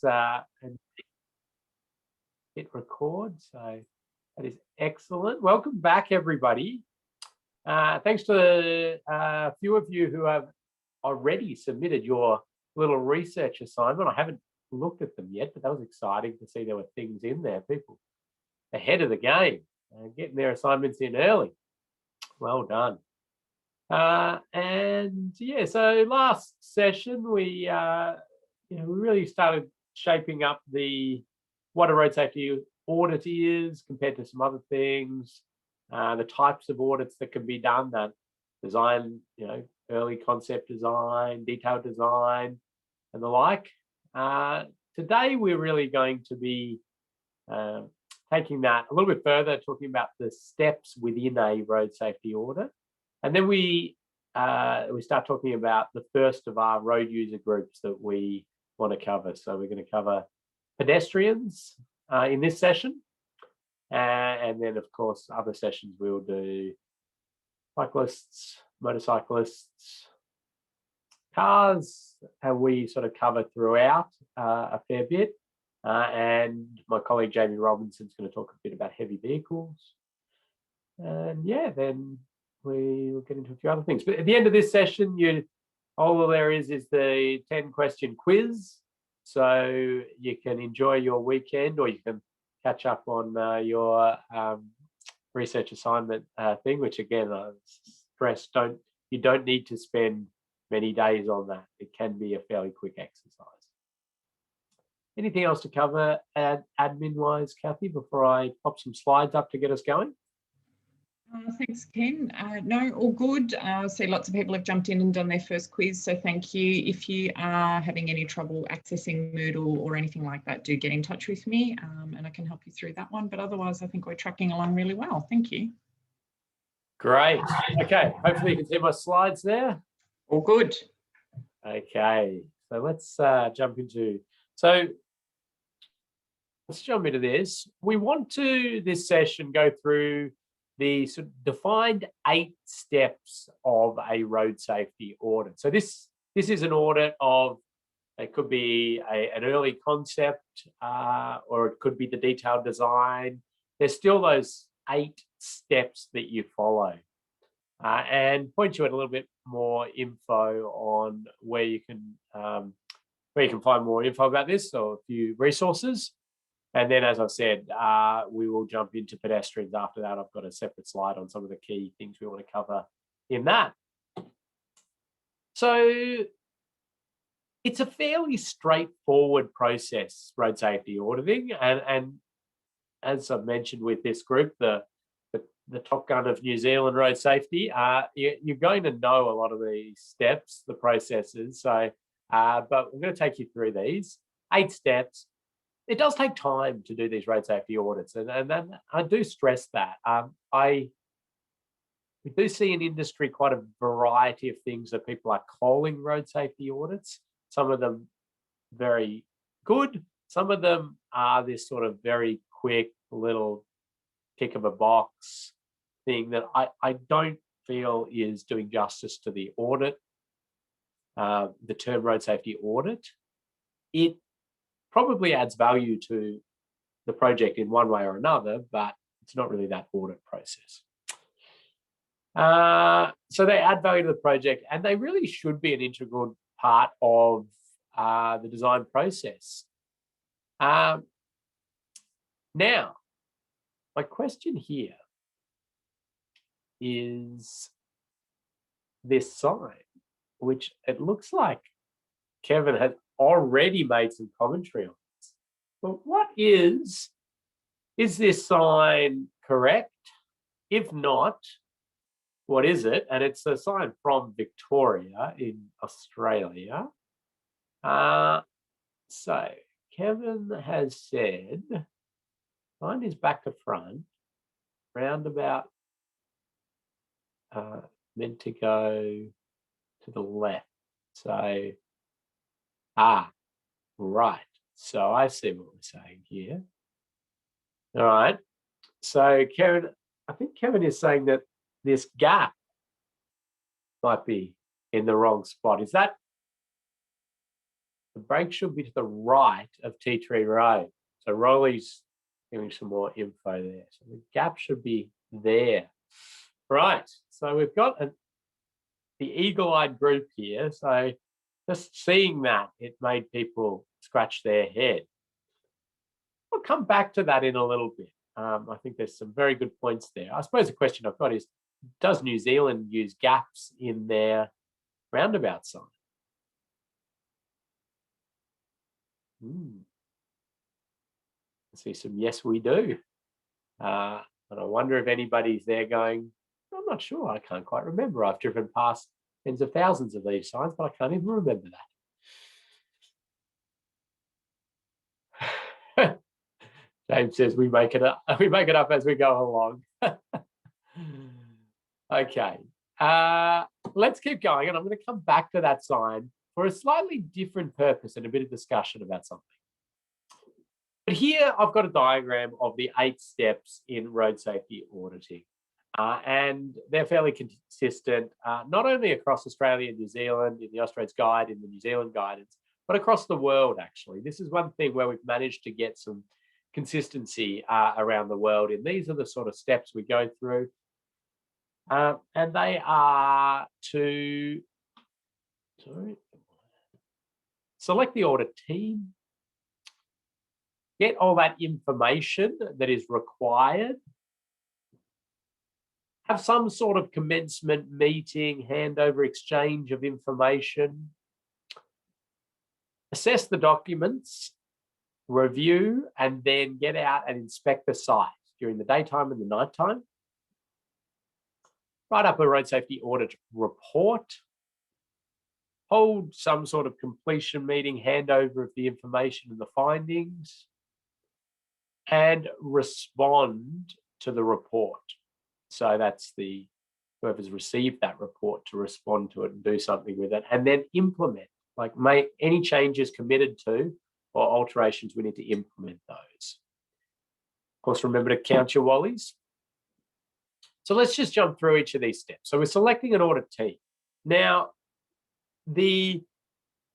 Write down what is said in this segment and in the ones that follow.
and hit record. So that is excellent. Welcome back, everybody. Thanks to a few of you who have already submitted your little research assignment. I haven't looked at them yet, but that was exciting to see there were things in there. People ahead of the game, getting their assignments in early. Well done. And yeah, so last session we really started shaping up what a road safety audit is compared to some other things, the types of audits that can be done, that design, early concept design, detailed design, and the like. Today we're really going to be taking that a little bit further, talking about the steps within a road safety audit. And then we start talking about the first of our road user groups that we want to cover. So we're going to cover pedestrians in this session. And then, of course, other sessions we'll do cyclists, motorcyclists, cars, and we sort of cover throughout a fair bit. And my colleague Jamie Robinson's going to talk a bit about heavy vehicles. And yeah, then we'll get into a few other things. But at the end of this session, all there is the 10-question quiz. So you can enjoy your weekend, or you can catch up on your research assignment thing, which again, I stress, you don't need to spend many days on that. It can be a fairly quick exercise. Anything else to cover admin-wise, Kathy, before I pop some slides up to get us going? Thanks, Ken. No, all good. I see lots of people have jumped in and done their first quiz, so thank you. If you are having any trouble accessing Moodle or anything like that, do get in touch with me and I can help you through that one. But otherwise, I think we're tracking along really well. Thank you. Great. Okay, hopefully you can see my slides there. All good. Okay, so let's jump into... So let's jump into this. We want to, this session, go through the sort of defined 8 steps of a road safety audit. So this is an audit of, it could be an early concept or it could be the detailed design. There's still those 8 steps that you follow, and point you at a little bit more info on where you can find more info about this, or a few resources. And then, as I said, we will jump into pedestrians after that. I've got a separate slide on some of the key things we want to cover in that. So it's a fairly straightforward process, road safety auditing. And as I've mentioned with this group, the Top Gun of New Zealand road safety, you're going to know a lot of these steps, the processes. So, but we're going to take you through these 8 steps. It does take time to do these road safety audits, and I do stress that. We do see in industry quite a variety of things that people are calling road safety audits. Some of them very good. Some of them are this sort of very quick little tick of a box thing that I don't feel is doing justice to the audit. The term road safety audit, it probably adds value to the project in one way or another, but it's not really that audit process. So they add value to the project, and they really should be an integral part of the design process. Now, my question here is this sign, which it looks like Kevin has already made some commentary on this. But what is this sign correct? If not, what is it? And it's a sign from Victoria in Australia. So Kevin has said, sign is back to front, roundabout, meant to go to the left. So, right. So I see what we're saying here. All right. So Kevin, I think Kevin is saying that this gap might be in the wrong spot. Is that The brake should be to the right of T3 Road. So Rolly's giving some more info there. So the gap should be there. Right, so we've got the eagle-eyed group here. So just seeing that, it made people scratch their head. We'll come back to that in a little bit. I think there's some very good points there. I suppose the question I've got is, does New Zealand use gaps in their roundabout sign? I see some yes, we do. And I wonder if anybody's there going, I'm not sure. I can't quite remember. I've driven past tens of thousands of these signs, but I can't even remember that. James says we make it up. We make it up as we go along. Okay. Let's keep going, and I'm going to come back to that sign for a slightly different purpose and a bit of discussion about something. But here I've got a diagram of the 8 steps in road safety auditing. And they're fairly consistent, not only across Australia and New Zealand, in the Australia Guide, in the New Zealand guidance, but across the world, actually. This is one thing where we've managed to get some consistency around the world. And these are the sort of steps we go through. And they are to select the audit team, get all that information that is required, have some sort of commencement meeting, handover exchange of information, assess the documents, review, and then get out and inspect the site during the daytime and the nighttime. Write up a road safety audit report, hold some sort of completion meeting, handover of the information and the findings, and respond to the report. So that's whoever's received that report to respond to it and do something with it, and then implement, like make any changes committed to or alterations, we need to implement those. Of course, remember to count your wallies. So let's just jump through each of these steps. So we're selecting an audit team. Now,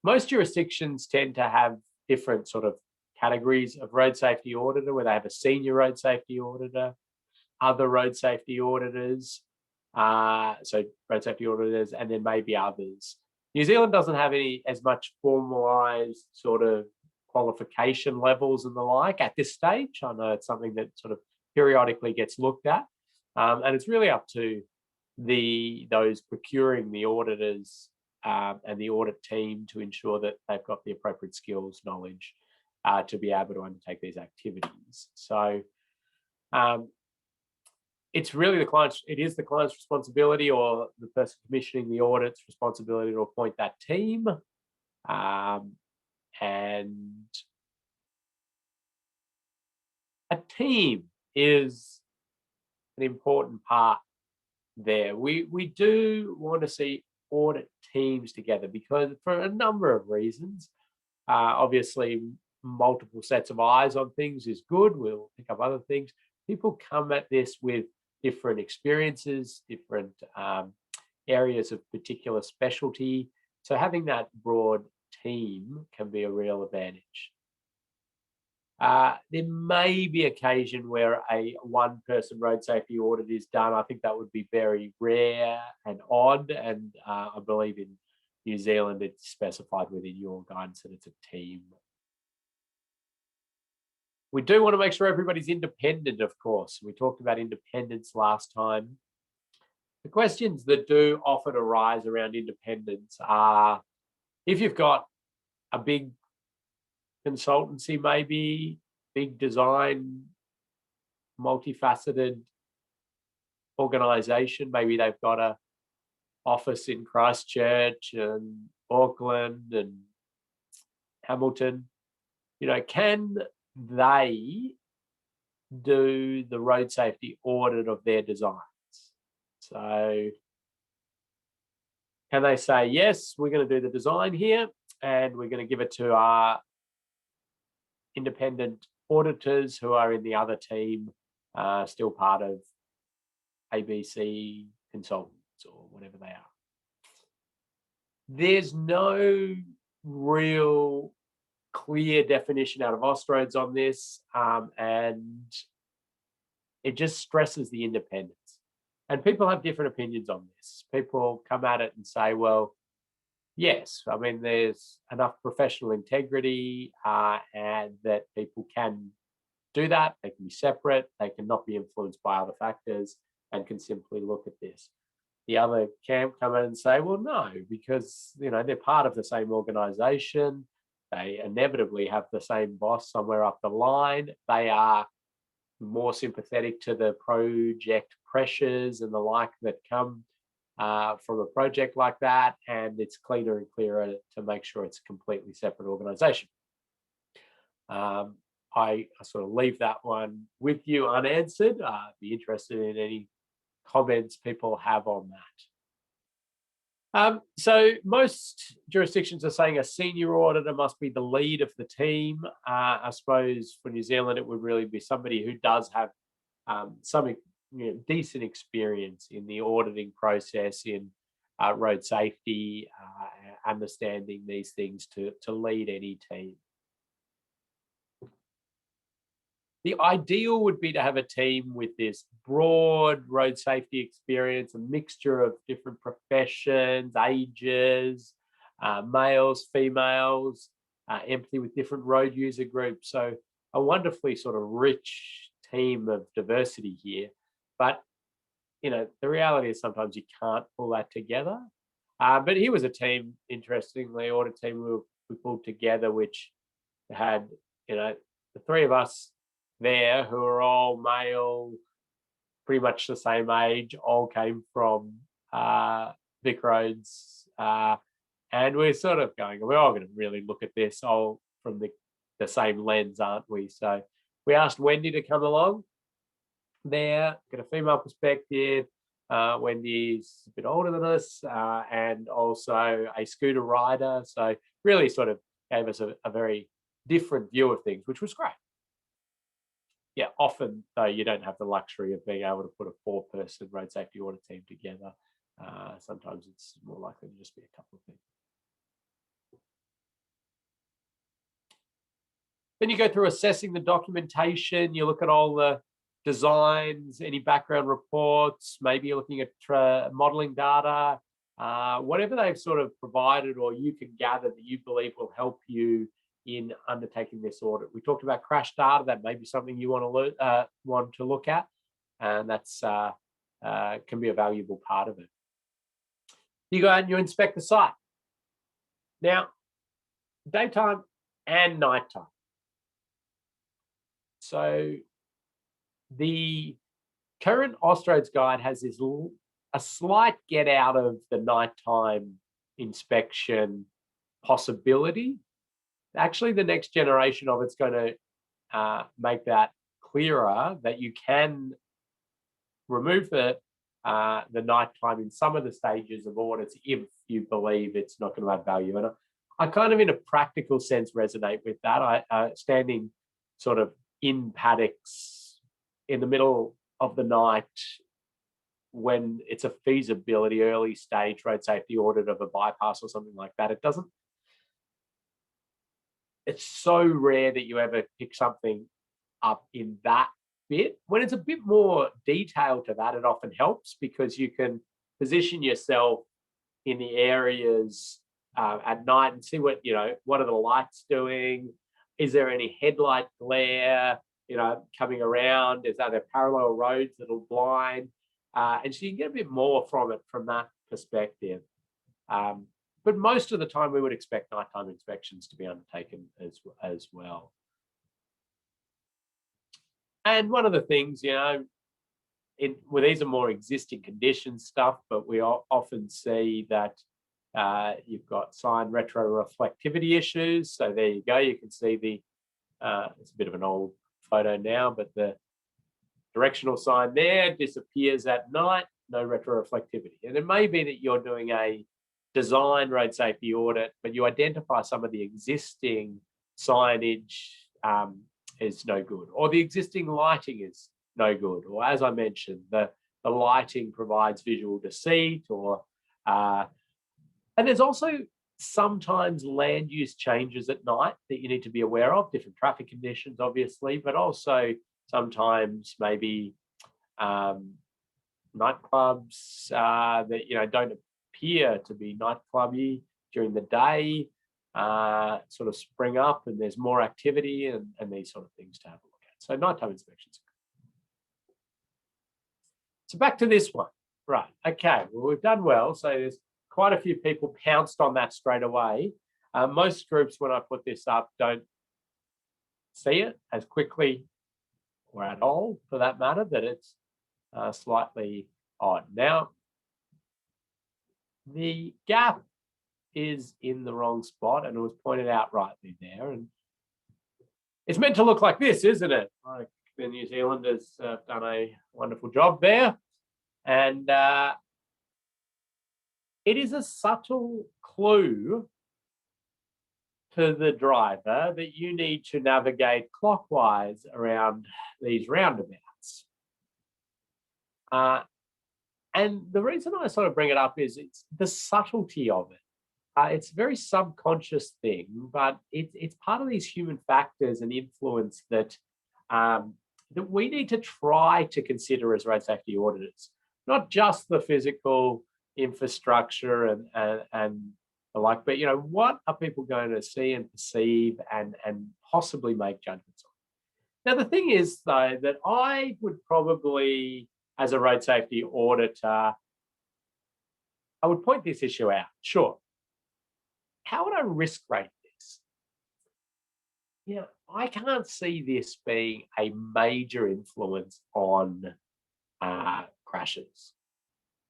most jurisdictions tend to have different sort of categories of road safety auditor, where they have a senior road safety auditor, other road safety auditors, so road safety auditors, and then maybe others. New Zealand doesn't have as much formalised sort of qualification levels and the like at this stage. I know it's something that sort of periodically gets looked at, and it's really up to those procuring the auditors and the audit team to ensure that they've got the appropriate skills, knowledge to be able to undertake these activities. So it's really the client's responsibility, or the person commissioning the audit's responsibility, to appoint that team. And a team is an important part there. We do want to see audit teams together, because for a number of reasons, obviously multiple sets of eyes on things is good. We'll pick up other things. People come at this with different experiences, different areas of particular specialty. So having that broad team can be a real advantage. There may be occasion where a one-person road safety audit is done. I think that would be very rare and odd, and I believe in New Zealand it's specified within your guidance that it's a team. We do want to make sure everybody's independent, of course. We talked about independence last time. The questions that do often arise around independence are, if you've got a big consultancy, maybe big design, multifaceted organisation, maybe they've got an office in Christchurch and Auckland and Hamilton, can they do the road safety audit of their designs? So can they say, yes, we're going to do the design here and we're going to give it to our independent auditors who are in the other team, still part of ABC Consultants or whatever they are? There's no real clear definition out of Austroads on this, and it just stresses the independence. And people have different opinions on this. People come at it and say, well, yes, I mean, there's enough professional integrity and that people can do that. They can be separate. They can not be influenced by other factors and can simply look at this. The other camp come in and say, well, no, because, you know, they're part of the same organization. They inevitably have the same boss somewhere up the line. They are more sympathetic to the project pressures and the like that come from a project like that, and it's cleaner and clearer to make sure it's a completely separate organization. I sort of leave that one with you unanswered. Be interested in any comments people have on that. So most jurisdictions are saying a senior auditor must be the lead of the team. I suppose for New Zealand, it would really be somebody who does have some decent experience in the auditing process, in road safety, understanding these things to lead any team. The ideal would be to have a team with this broad road safety experience, a mixture of different professions, ages, males, females, empathy with different road user groups. So a wonderfully sort of rich team of diversity here. But, you know, the reality is sometimes you can't pull that together. But here was a team, interestingly, audit team we pulled together, which had, you know, the three of us there who are all male, pretty much the same age, all came from Vic Roads, and we're sort of going, we're all going to really look at this all from the same lens, aren't we? So we asked Wendy to come along there, get a female perspective. Wendy's a bit older than us, and also a scooter rider, so really sort of gave us a very different view of things, which was great. Yeah, often though you don't have the luxury of being able to put a 4-person road safety audit team together. Sometimes it's more likely to just be a couple of people. Then you go through assessing the documentation. You look at all the designs, any background reports, maybe you're looking at modeling data, whatever they've sort of provided or you can gather that you believe will help you in undertaking this audit. We talked about crash data. That may be something you want to look at, and that's can be a valuable part of it. You go out and you inspect the site. Now, daytime and nighttime. So the current Austroads guide has this a slight get out of the nighttime inspection possibility. Actually, the next generation of it's going to make that clearer, that you can remove the nighttime in some of the stages of audits if you believe it's not going to add value. And I kind of, in a practical sense, resonate with that. Standing sort of in paddocks in the middle of the night when it's a feasibility early stage road safety audit of a bypass or something like that, it's so rare that you ever pick something up in that bit. When it's a bit more detailed to that, it often helps because you can position yourself in the areas at night and see what are the lights doing? Is there any headlight glare, coming around? Are there parallel roads that'll blind? And so you can get a bit more from it from that perspective. But most of the time, we would expect nighttime inspections to be undertaken as well. And one of the things, these are more existing condition stuff, but we often see that you've got sign retroreflectivity issues. So there you go. You can see it's a bit of an old photo now, but the directional sign there disappears at night, no retroreflectivity. And it may be that you're doing a design road safety audit, but you identify some of the existing signage is no good, or the existing lighting is no good, or as I mentioned, the lighting provides visual deceit, or and there's also sometimes land use changes at night that you need to be aware of, different traffic conditions, obviously, but also sometimes maybe nightclubs that don't appear to be nightclubby during the day sort of spring up, and there's more activity and these sort of things to have a look at. So nighttime inspections. So back to this one. Right. Okay. Well, we've done well. So there's quite a few people pounced on that straight away. Most groups, when I put this up, don't see it as quickly or at all, for that matter, that it's slightly odd. Now, the gap is in the wrong spot, and it was pointed out rightly there. And it's meant to look like this, isn't it? Like the New Zealanders have done a wonderful job there. And it is a subtle clue to the driver that you need to navigate clockwise around these roundabouts. And the reason I sort of bring it up is it's the subtlety of it. It's a very subconscious thing, but it's part of these human factors and influence that that we need to try to consider as road safety auditors, not just the physical infrastructure and the like, but what are people going to see and perceive and possibly make judgments on. Now, the thing is, though, that I would probably, as a road safety auditor, I would point this issue out. Sure. How would I risk rate this? I can't see this being a major influence on crashes.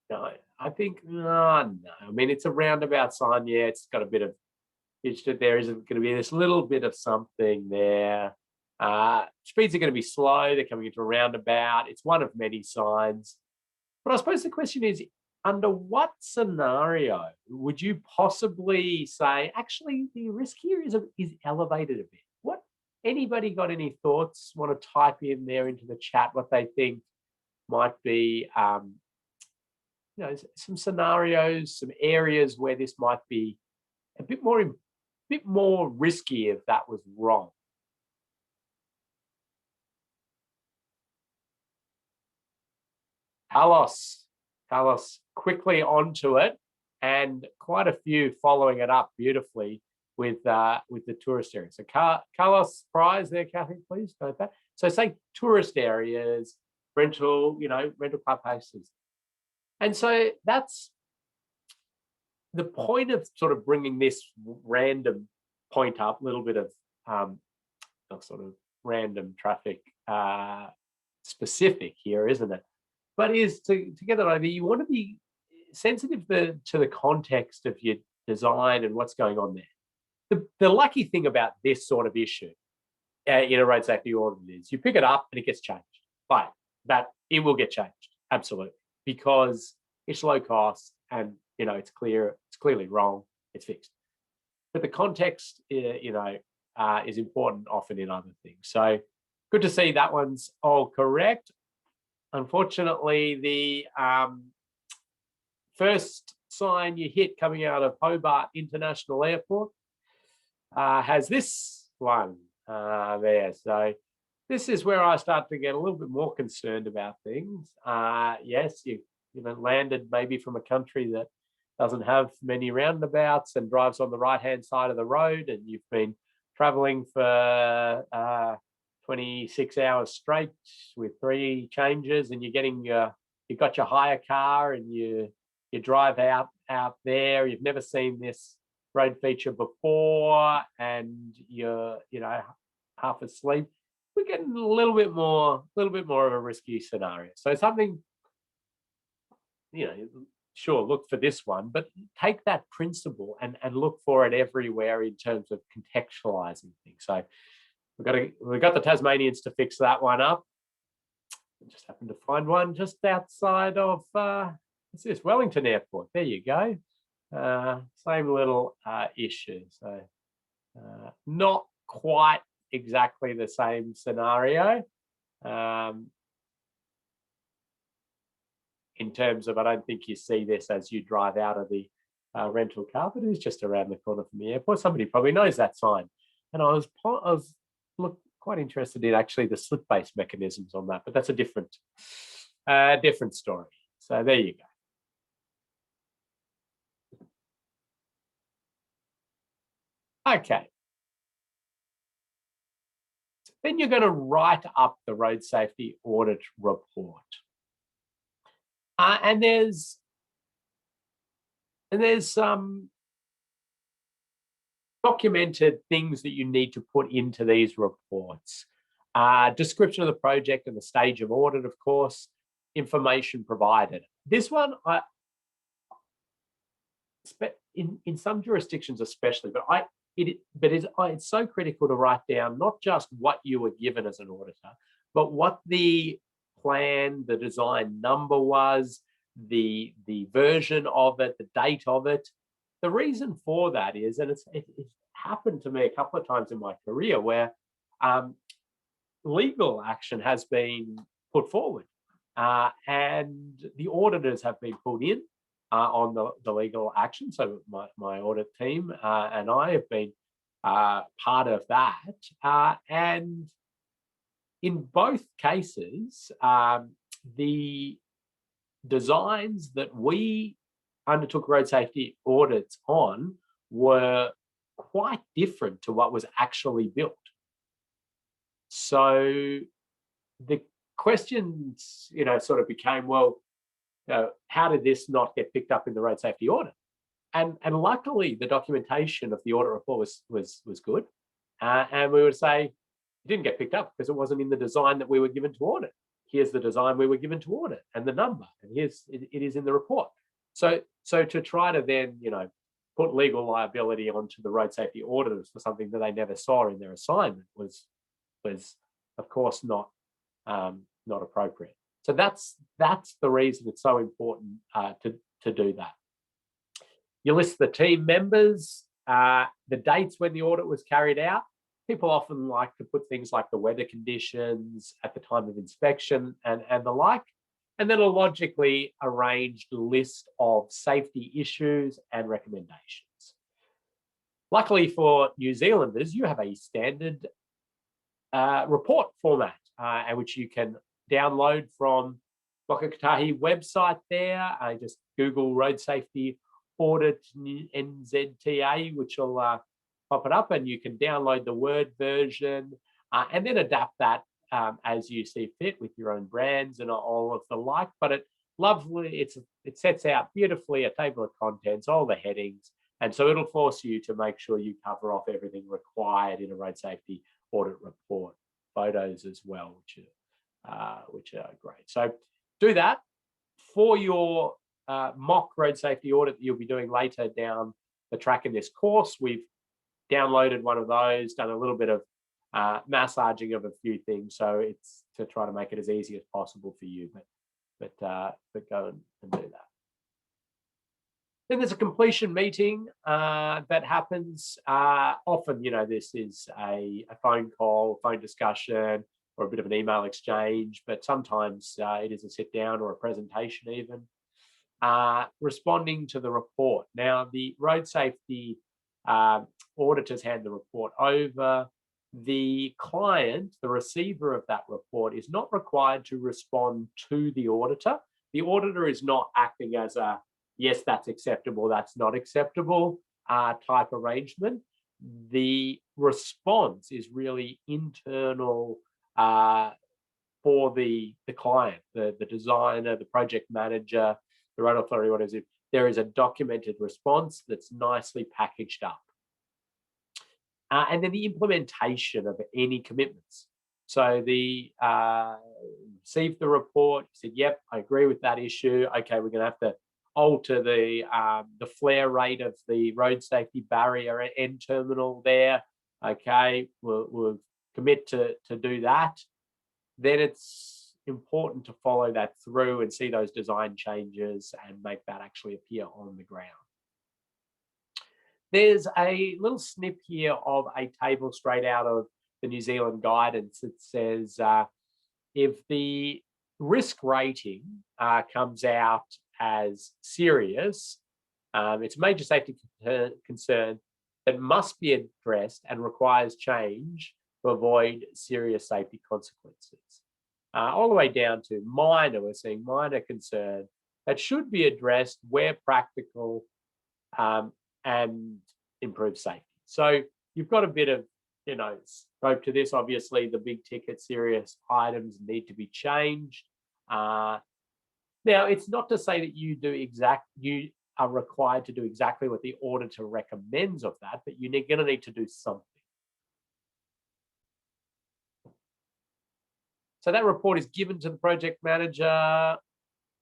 No, I think, no. I mean, it's a roundabout sign. Yeah, it's got a bit of pitch that there isn't going to be this little bit of something there. Speeds are going to be slow. They're coming into a roundabout. It's one of many signs. But I suppose the question is, under what scenario would you possibly say, actually, the risk here is elevated a bit? Anybody got any thoughts? Want to type in there into the chat what they think might be, some scenarios, some areas where this might be a bit more risky if that was wrong. Carlos quickly onto it, and quite a few following it up beautifully with the tourist areas. So Carlos prize there, Kathy, please note that. So say tourist areas, rental car places. And so that's the point of sort of bringing this random point up, a little bit of sort of random traffic specific here, isn't it? But is to get that idea, you want to be sensitive to the context of your design and what's going on there. The lucky thing about this sort of issue in a road safety audit is you pick it up and it gets changed. But that it will get changed, absolutely, because it's low cost and it's clearly wrong, it's fixed. But the context, is important often in other things. So good to see that one's all correct. Unfortunately, the first sign you hit coming out of Hobart International Airport has this one there. So this is where I start to get a little bit more concerned about things. Yes, you landed maybe from a country that doesn't have many roundabouts and drives on the right-hand side of the road, and you've been traveling for 26 hours straight with 3 changes, and you've got your hire car and you drive out there. You've never seen this road feature before, and you're half asleep. We're getting a little bit more of a risky scenario. So something, sure, look for this one, but take that principle and look for it everywhere in terms of contextualizing things. So we've got the Tasmanians to fix that one up. I just happened to find one just outside of what's this, Wellington Airport. There you go. Same little issue. So not quite exactly the same scenario. In terms of, I don't think you see this as you drive out of the rental car, but it is just around the corner from the airport. Somebody probably knows that sign. And I was quite interested in actually the slip-based mechanisms on that, but that's a different story. So there you go. Okay. Then you're going to write up the road safety audit report. And there's some documented things that you need to put into these reports. Description of the project and the stage of audit, of course, information provided. This one, in some jurisdictions especially, but it's so critical to write down not just what you were given as an auditor, but what the plan, the design number was, the version of it, the date of it. The reason for that is, and it's happened to me a couple of times in my career where legal action has been put forward and the auditors have been pulled in on the legal action. So my audit team and I have been part of that. And in both cases, the designs that we undertook road safety audits on were quite different to what was actually built. So the questions, sort of became, well, how did this not get picked up in the road safety audit? And luckily, the documentation of the audit report was good. And we would say, it didn't get picked up because it wasn't in the design that we were given to audit. Here's the design we were given to audit and the number, and it is in the report. So to try to then, put legal liability onto the road safety auditors for something that they never saw in their assignment was of course not appropriate. So that's the reason it's so important to do that. You list the team members, the dates when the audit was carried out. People often like to put things like the weather conditions at the time of inspection and the like, and then a logically arranged list of safety issues and recommendations. Luckily for New Zealanders, you have a standard report format, which you can download from Whakatahi website there. Just Google Road Safety Audit NZTA, which will pop it up, and you can download the Word version and then adapt that as you see fit with your own brands and all of the like. But it sets out beautifully a table of contents, all the headings, and so it'll force you to make sure you cover off everything required in a road safety audit report. Photos as well, which are great. So do that for your mock road safety audit that you'll be doing later down the track in this course. We've downloaded one of those, done a little bit of massaging of a few things, so it's to try to make it as easy as possible for you. But go and do that. Then there's a completion meeting that happens. Often, this is a phone call, phone discussion, or a bit of an email exchange, but sometimes it is a sit down or a presentation even. Responding to the report. Now, the road safety auditors hand the report over. The client, the receiver of that report, is not required to respond to the auditor. The auditor is not acting as a yes, that's acceptable, that's not acceptable type arrangement. The response is really internal for the client, the designer, the project manager, the road authority, what is it? There is a documented response that's nicely packaged up. And then the implementation of any commitments. So the received the report, said, yep, I agree with that issue. Okay, we're going to have to alter the flare rate of the road safety barrier end terminal there. Okay, we'll commit to do that. Then it's important to follow that through and see those design changes and make that actually appear on the ground. There's a little snip here of a table straight out of the New Zealand guidance. It says if the risk rating comes out as serious, It's a major safety concern that must be addressed and requires change to avoid serious safety consequences. All the way down to minor, we're seeing minor concern that should be addressed where practical and improve safety. So you've got a bit of, scope to this. Obviously, the big ticket serious items need to be changed. Now, it's not to say that you are required to do exactly what the auditor recommends of that, but you're going to need to do something. So that report is given to the project manager,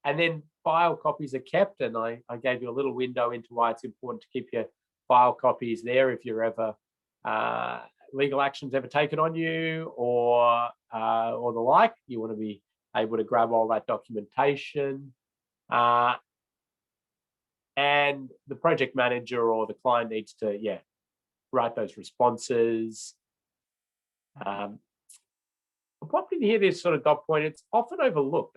and then file copies are kept. And I gave you a little window into why it's important to keep your file copies there if you're ever legal action's ever taken on you or the like. You want to be able to grab all that documentation. And the project manager or the client needs to, write those responses. I'm popping here this sort of dot point. It's often overlooked.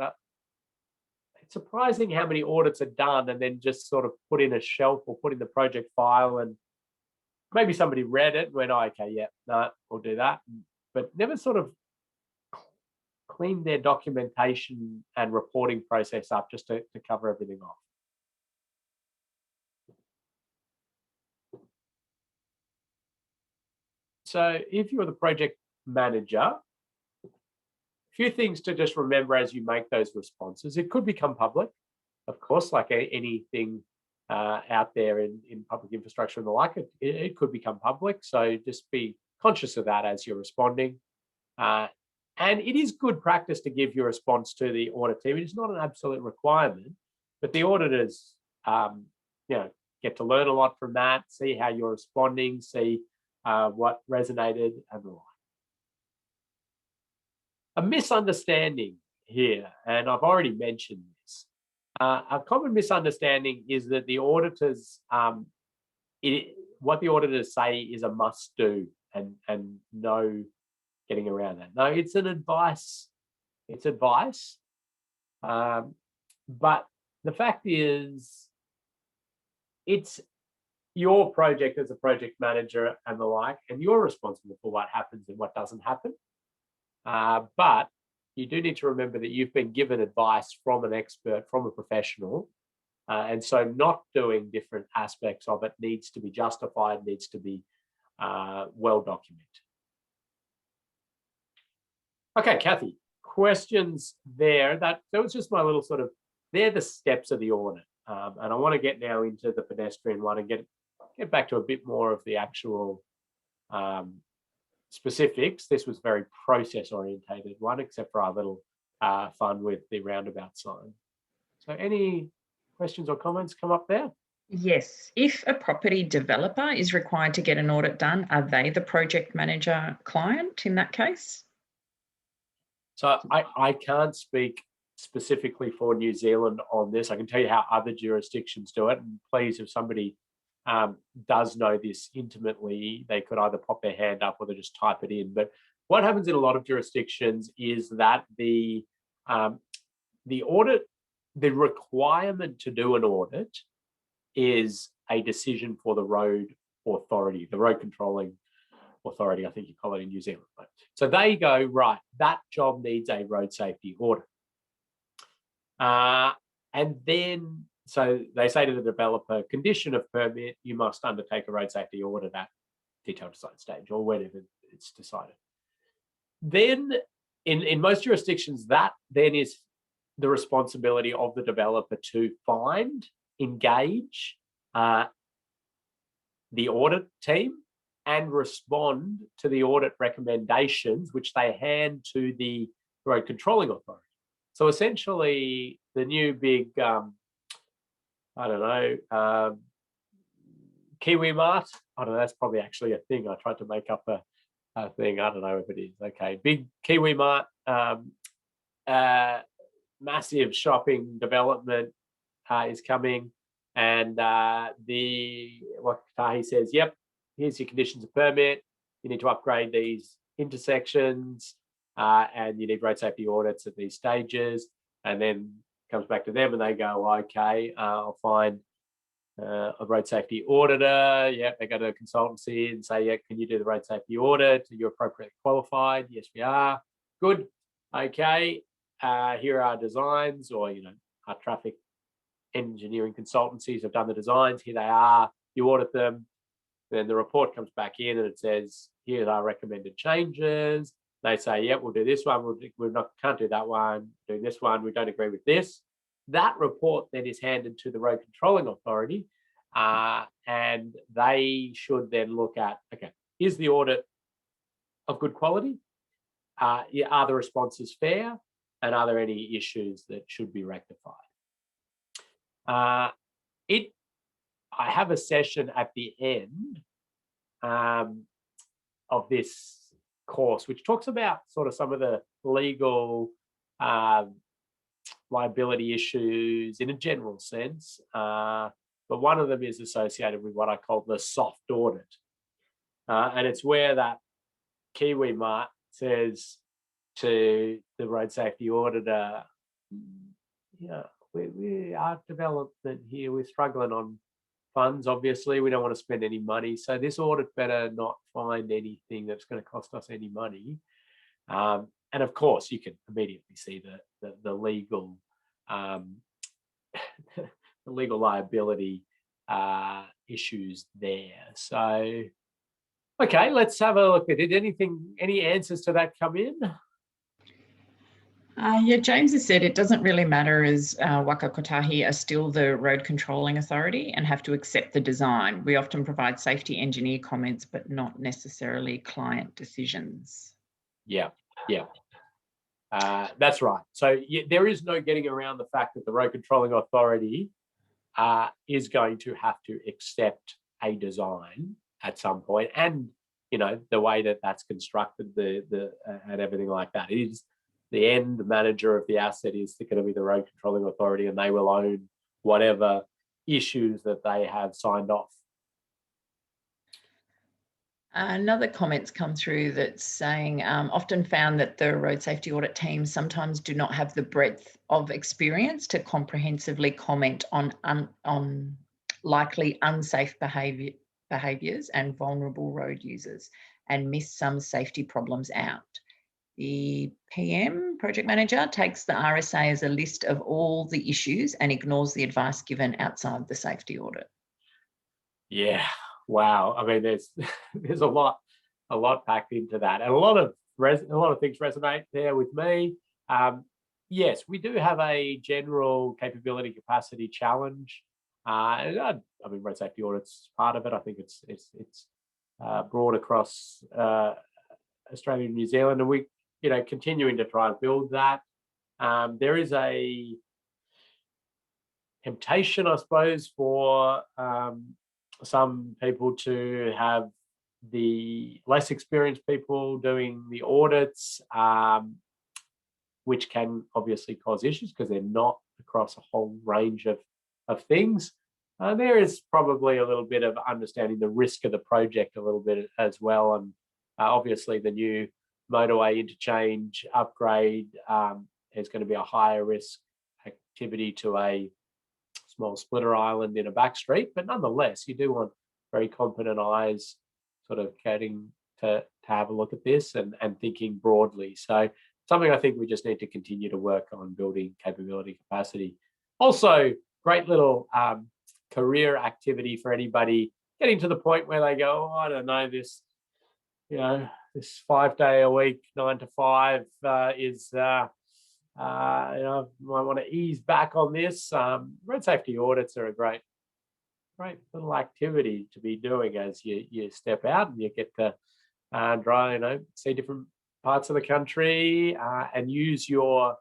It's surprising how many audits are done and then just sort of put in a shelf or put in the project file, and maybe somebody read it and went, oh, okay, yeah, no, we'll do that. But never sort of cleaned their documentation and reporting process up just to cover everything off. So if you're the project manager, a few things to just remember as you make those responses. It could become public, of course, like anything out there in public infrastructure and the like. It could become public. So just be conscious of that as you're responding. And it is good practice to give your response to the audit team. It is not an absolute requirement, but the auditors, get to learn a lot from that, see how you're responding, see what resonated and the like. A misunderstanding here, and I've already mentioned this. A common misunderstanding is that the auditors, what the auditors say is a must do, and no getting around that. No, it's an advice. It's advice. But the fact is, it's your project as a project manager and the like, and you're responsible for what happens and what doesn't happen. But you do need to remember that you've been given advice from an expert, from a professional, and so not doing different aspects of it needs to be justified, needs to be well documented. Okay, Kathy, questions there. That was just my little sort of, they're the steps of the audit. And I want to get now into the pedestrian one and get back to a bit more of the actual specifics. This was very process orientated one, except for our little fun with the roundabout sign. So any questions or comments come up there? Yes. If a property developer is required to get an audit done, are they the project manager client in that case? So I can't speak specifically for New Zealand on this. I can tell you how other jurisdictions do it. And please, if somebody does know this intimately, they could either pop their hand up or they just type it in. But what happens in a lot of jurisdictions is that the audit, the requirement to do an audit is a decision for the road authority, the road controlling authority, I think you call it in New Zealand. Right? So they go, right, that job needs a road safety audit. And then, so they say to the developer, condition of permit, you must undertake a road safety audit at detailed design stage or whenever it's decided. Then in most jurisdictions, that then is the responsibility of the developer to engage the audit team and respond to the audit recommendations, which they hand to the road controlling authority. So essentially, the new big, Kiwi Mart, I don't know, that's probably actually a thing. I tried to make up a thing. I don't know if it is. Okay, big Kiwi Mart, massive shopping development is coming. And Wakatahi says, yep, here's your conditions of permit. You need to upgrade these intersections and you need road safety audits at these stages. And then comes back to them and they go, okay, I'll find a road safety auditor. Yeah, they go to a consultancy and say, yeah, can you do the road safety audit? Are you appropriately qualified? Yes, we are. Good. Okay. Here are our designs, or, our traffic engineering consultancies have done the designs. Here they are. You audit them. Then the report comes back in and it says, here's our recommended changes. They say, yeah, we'll do this one. Can't do that one. Do this one. We don't agree with this. That report then is handed to the road controlling authority, and they should then look at, okay, is the audit of good quality? Are the responses fair? And are there any issues that should be rectified? I have a session at the end of this course, which talks about sort of some of the legal liability issues in a general sense. But one of them is associated with what I call the soft audit. And it's where that Kiwi Mart says to the road safety auditor, we are development here. We're struggling on funds, obviously. We don't want to spend any money. So this audit better not find anything that's going to cost us any money. And of course, you can immediately see the legal the legal liability issues there. So, okay, let's have a look at it. Any answers to that come in? Yeah, James has said it doesn't really matter, as Waka Kotahi are still the road controlling authority and have to accept the design. We often provide safety engineer comments, but not necessarily client decisions. Yeah. That's right. So there is no getting around the fact that the road controlling authority is going to have to accept a design at some point, and the way that that's constructed, and everything like that is the end manager of the asset is going to be the road controlling authority, and they will own whatever issues that they have signed off. Another comment's come through that's saying, often found that the road safety audit teams sometimes do not have the breadth of experience to comprehensively comment on likely unsafe behaviours and vulnerable road users, and miss some safety problems out. The PM, project manager, takes the RSA as a list of all the issues and ignores the advice given outside the safety audit. Yeah. Wow. I mean, there's a lot packed into that, and a lot of things resonate there with me. Yes, we do have a general capability capacity challenge. I mean, road safety audit's part of it. I think it's broad across Australia and New Zealand, and we continuing to try and build that. There is a temptation, I suppose, for some people to have the less experienced people doing the audits, which can obviously cause issues because they're not across a whole range of things. There is probably a little bit of understanding the risk of the project a little bit as well, and obviously the new motorway interchange upgrade is going to be a higher risk activity to a small splitter island in a back street, but nonetheless, you do want very competent eyes sort of getting to have a look at this and thinking broadly. So something I think we just need to continue to work on, building capability capacity. Also, great little career activity for anybody getting to the point where they go, oh, I don't know, this 5-day a week, 9 to 5 is I want to ease back on this. Road safety audits are a great little activity to be doing as you step out and you get to see different parts of the country and use your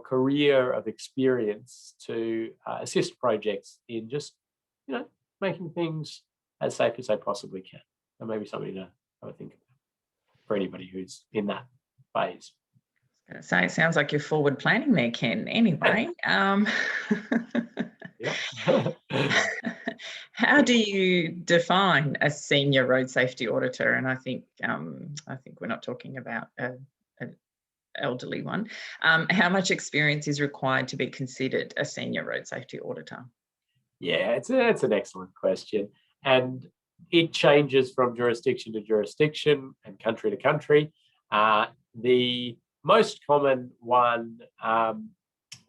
career of experience to assist projects in just making things as safe as they possibly can. And maybe something to have a think about for anybody who's in that phase. So it sounds like you're forward planning there, Ken. Anyway, how do you define a senior road safety auditor? And I think we're not talking about an elderly one. How much experience is required to be considered a senior road safety auditor? Yeah, it's an excellent question. And it changes from jurisdiction to jurisdiction and country to country. The most common one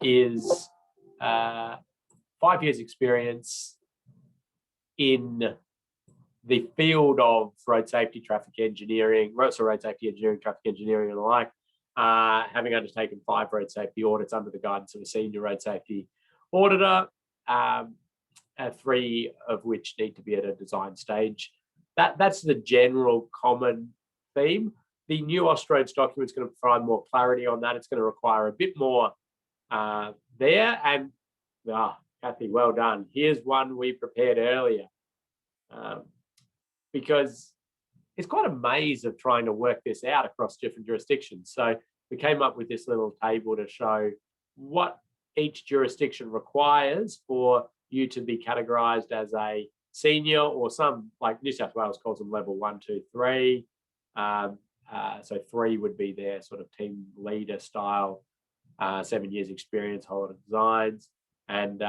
is 5 years experience in the field of road safety, traffic engineering, road safety engineering, traffic engineering and the like, having undertaken 5 road safety audits under the guidance of a senior road safety auditor, 3 of which need to be at a design stage. That's the general common theme. The new Austroads document is going to provide more clarity on that. It's going to require a bit more there. And Kathy, well done. Here's one we prepared earlier, because it's quite a maze of trying to work this out across different jurisdictions. So we came up with this little table to show what each jurisdiction requires for you to be categorized as a senior, or some, like New South Wales calls them level 1, 2, 3. So 3 would be their sort of team leader style, 7 years experience, holiday designs. And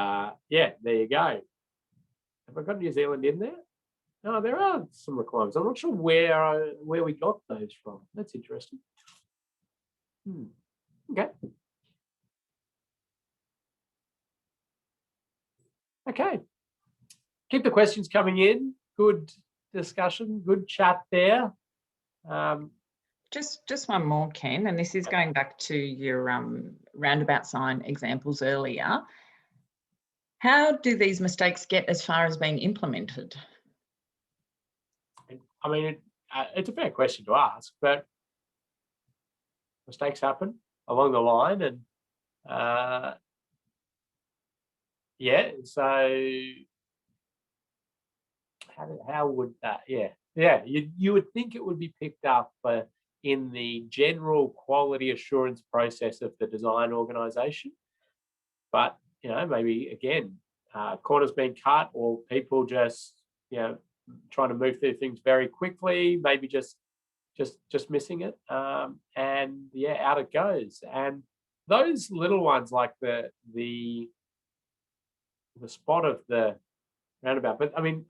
yeah, there you go. Have I got New Zealand in there? No, there are some requirements. I'm not sure where we got those from. That's interesting. Okay. Okay. Keep the questions coming in. Good discussion, good chat there. Just one more, Ken, and this is going back to your roundabout sign examples earlier. How do these mistakes get as far as being implemented? I mean, it's a fair question to ask, but mistakes happen along the line, and yeah. So how would that? Yeah. You would think it would be picked up in the general quality assurance process of the design organisation, but maybe again, corners being cut, or people just trying to move through things very quickly, maybe just missing it, and yeah, out it goes. And those little ones, like the spot of the roundabout. But I mean,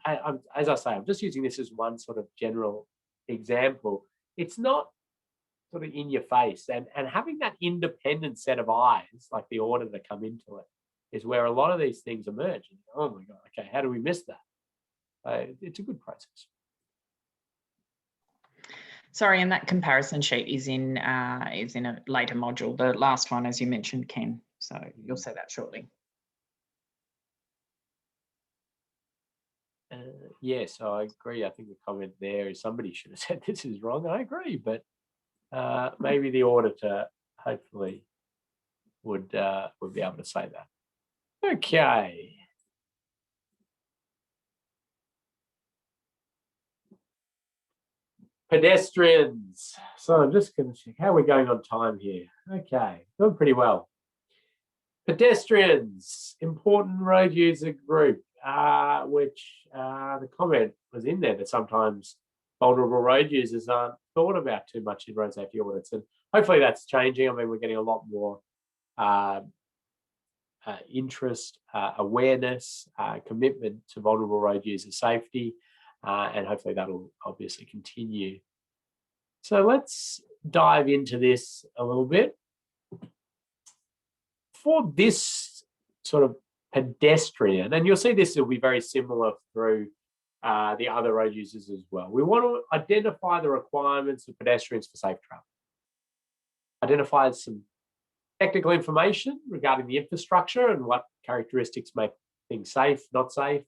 as I say, I'm just using this as one sort of general example. It's not sort of in your face, and having that independent set of eyes, like the auditor, come into it, is where a lot of these things emerge. And, oh my God, okay, how do we miss that? It's a good process. Sorry, and that comparison sheet is in a later module, the last one, as you mentioned, Ken. So you'll see that shortly. Yes, I agree. I think the comment there is somebody should have said this is wrong. I agree, but maybe the auditor hopefully would be able to say that. Okay. Pedestrians. So I'm just going to check how we're going on time here. Okay, doing pretty well. Pedestrians, important road user group, which the comment was in there that sometimes vulnerable road users aren't thought about too much in road safety audits, and hopefully that's changing. I mean, we're getting a lot more interest, awareness, commitment to vulnerable road user safety, and hopefully that'll obviously continue. So let's dive into this a little bit. For this sort of pedestrian, and you'll see this will be very similar through the other road users as well. We want to identify the requirements of pedestrians for safe travel. Identify some technical information regarding the infrastructure and what characteristics make things safe, not safe.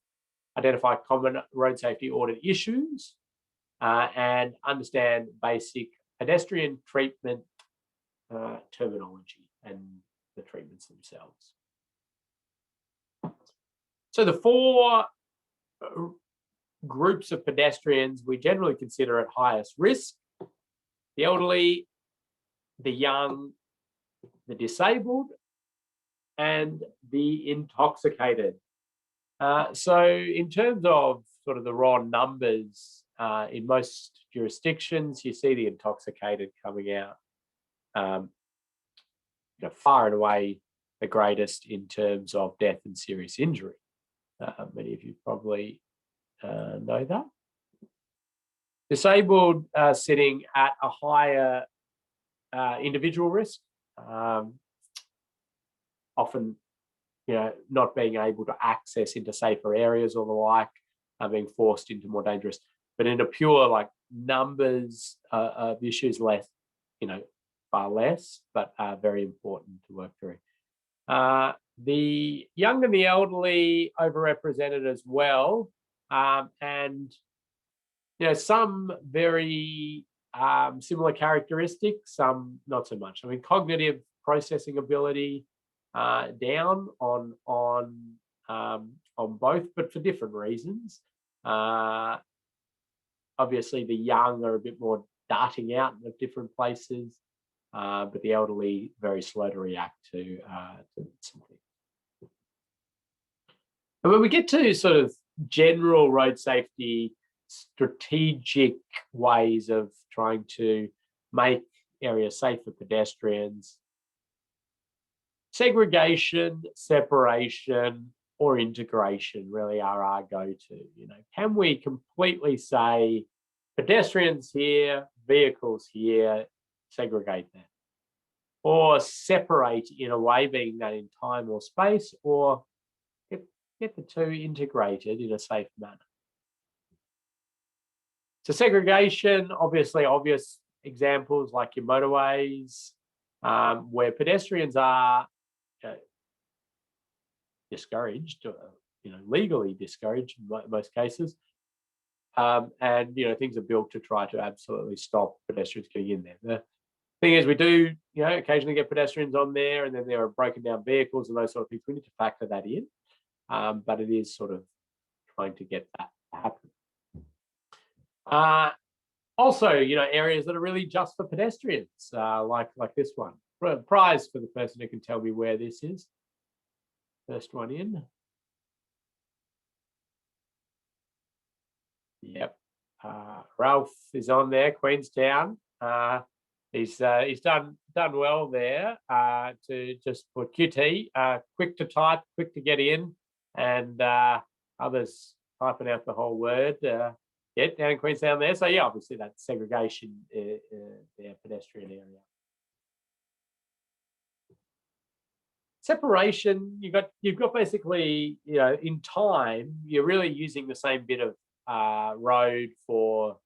Identify common road safety audit issues, and understand basic pedestrian treatment terminology and the treatments themselves. So the 4 groups of pedestrians we generally consider at highest risk: the elderly, the young, the disabled, and the intoxicated. So in terms of sort of the raw numbers, in most jurisdictions, you see the intoxicated coming out far and away the greatest in terms of death and serious injury. Many of you probably know that. Disabled sitting at a higher individual risk, often not being able to access into safer areas or the like, being forced into more dangerous. But in a pure like numbers of issues, less, far less, but very important to work through. The young and the elderly overrepresented as well, and some very similar characteristics, some not so much. I mean, cognitive processing ability down on both, but for different reasons. Obviously, the young are a bit more darting out of different places, but the elderly very slow to react to something. And when we get to sort of general road safety, strategic ways of trying to make areas safe for pedestrians, segregation, separation, or integration really are our go-to. Can we completely say pedestrians here, vehicles here, segregate them, or separate in a way, being that in time or space, or get the two integrated in a safe manner? So segregation, obviously obvious examples like your motorways, where pedestrians are discouraged, legally discouraged in most cases, and things are built to try to absolutely stop pedestrians getting in there. The thing is, we do occasionally get pedestrians on there, and then there are broken down vehicles and those sort of things. We need to factor that in, but it is sort of trying to get that to happen. Also, areas that are really just for pedestrians, like this one. Prize for the person who can tell me where this is. First one in. Yep. Ralph is on there, Queenstown. He's done well there to just put QT, quick to type, quick to get in, and others typing out the whole word. Down in Queenstown there. So yeah, obviously that's segregation, their pedestrian area. Separation, you've got basically, in time, you're really using the same bit of road for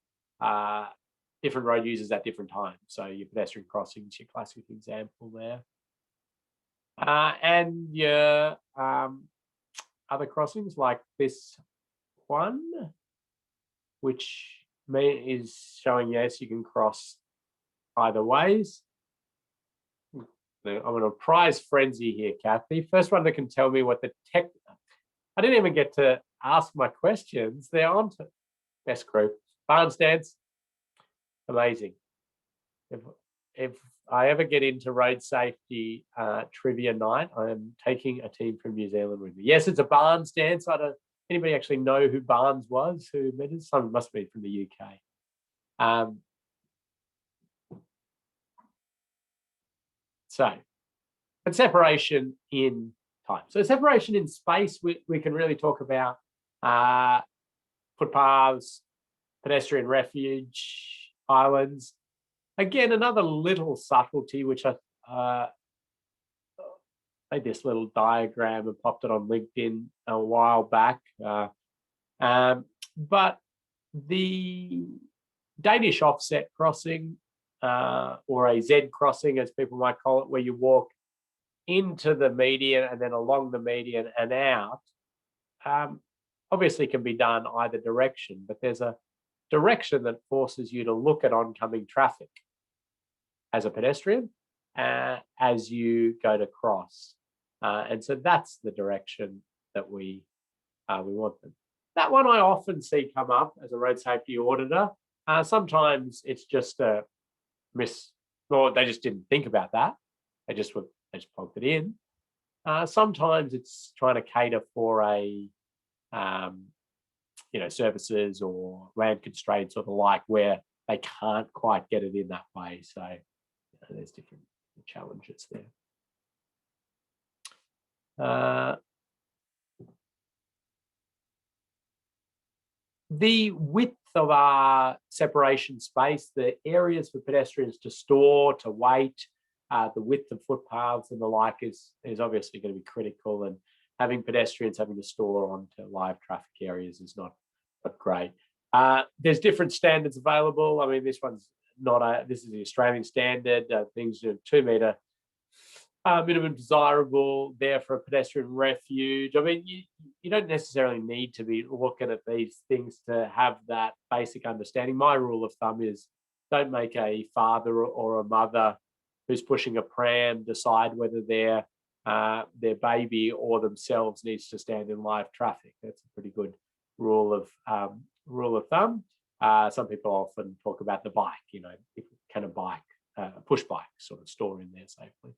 different road users at different times. So your pedestrian crossings, your classic example there. And your other crossings like this one, which is showing, yes, you can cross either ways. I'm on a prize frenzy here, Kathy. First one that can tell me what the tech... I didn't even get to ask my questions. They're on to best group. Barn stance, amazing. If I ever get into road safety trivia night, I'm taking a team from New Zealand with me. Yes, it's a barn stance. Anybody actually know who Barnes was? Who invented? Someone must be from the UK. But separation in time. So separation in space, we can really talk about footpaths, pedestrian refuge, islands. Again, another little subtlety, which I made this little diagram and popped it on LinkedIn a while back. But the Danish offset crossing, or a Z crossing, as people might call it, where you walk into the median and then along the median and out, obviously can be done either direction, but there's a direction that forces you to look at oncoming traffic as a pedestrian as you go to cross. And so that's the direction that we want them. That one I often see come up as a road safety auditor. Sometimes it's just a or they just didn't think about that. They just plugged it in. Sometimes it's trying to cater for a services or land constraints or the like, where they can't quite get it in that way. So there's different challenges there. The width of our separation space, the areas for pedestrians to store, to wait, the width of footpaths and the like is obviously going to be critical, and having pedestrians having to store onto live traffic areas is not great. There's different standards available. I mean, this one's not this is the Australian standard. Things are 2 metre minimum desirable there for a pedestrian refuge. I mean, you don't necessarily need to be looking at these things to have that basic understanding. My rule of thumb is don't make a father or a mother who's pushing a pram decide whether their baby or themselves needs to stand in live traffic. That's a pretty good rule of thumb. Some people often talk about the bike. You know, can a bike, push bike, sort of store in there safely?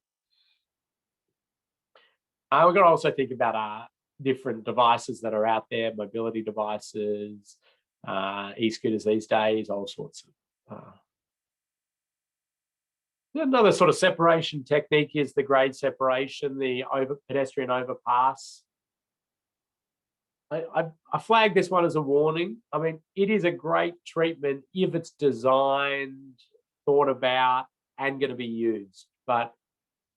We've got to also think about different devices that are out there, mobility devices, e-scooters these days, all sorts of. Another sort of separation technique is the grade separation, the pedestrian overpass. I flagged this one as a warning. I mean, it is a great treatment if it's designed, thought about, and going to be used. But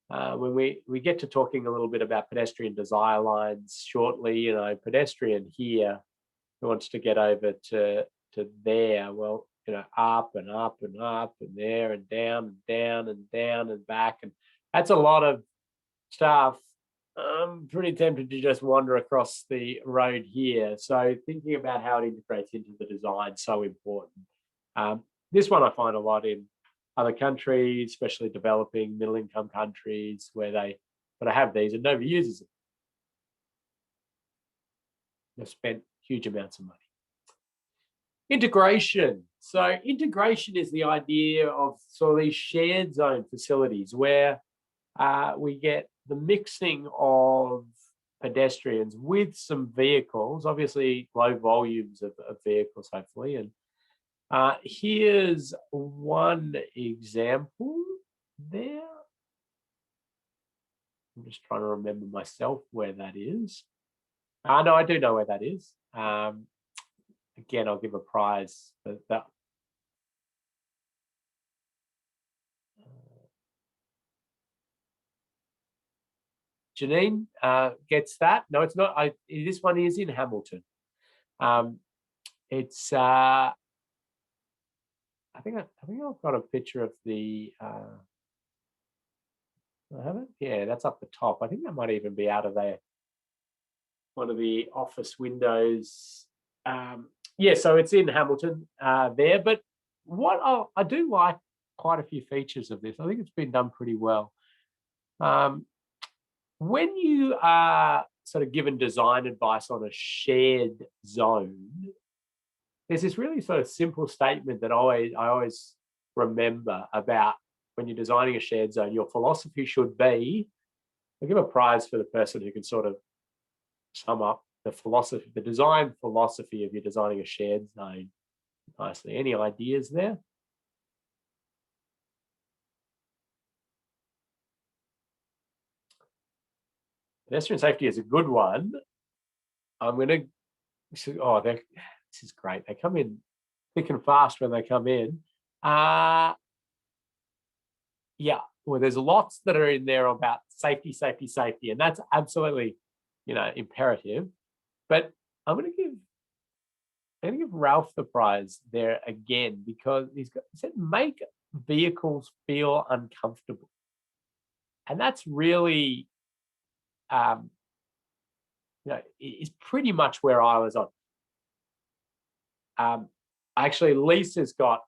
when we get to talking a little bit about pedestrian desire lines shortly, you know, pedestrian here who wants to get over to there, well, you know, up and up and up and there and down and down and down and back, and that's a lot of stuff. I'm pretty tempted to just wander across the road here. So thinking about how it integrates into the design is so important. This one I find a lot in other countries, especially developing middle-income countries, where they have these and nobody uses them. They've spent huge amounts of money. Integration. So integration is the idea of sort of these shared zone facilities where we get the mixing of pedestrians with some vehicles, obviously low volumes of vehicles, hopefully. And here's one example there. I'm just trying to remember myself where that is. No, I do know where that is. Again, I'll give a prize for that. Janine gets that. No, it's not. This one is in Hamilton. It's. I think I've got a picture of the. I have it. Yeah, that's up the top. I think that might even be out of there. One of the office windows. Yeah, so it's in Hamilton there. But what I do like quite a few features of this. I think it's been done pretty well. When you are sort of given design advice on a shared zone, there's this really sort of simple statement that I always remember about when you're designing a shared zone. Your philosophy should be, I'll give a prize for the person who can sort of sum up the design philosophy of you designing a shared zone nicely. Any ideas there? Pedestrian safety is a good one. I'm going to, this is great. They come in thick and fast when they come in. Yeah, well, there's lots that are in there about safety, safety, safety, and that's absolutely, you know, imperative. But I'm going to give Ralph the prize there again, because he said make vehicles feel uncomfortable, and that's really, is pretty much where I was on. Actually, Lisa's got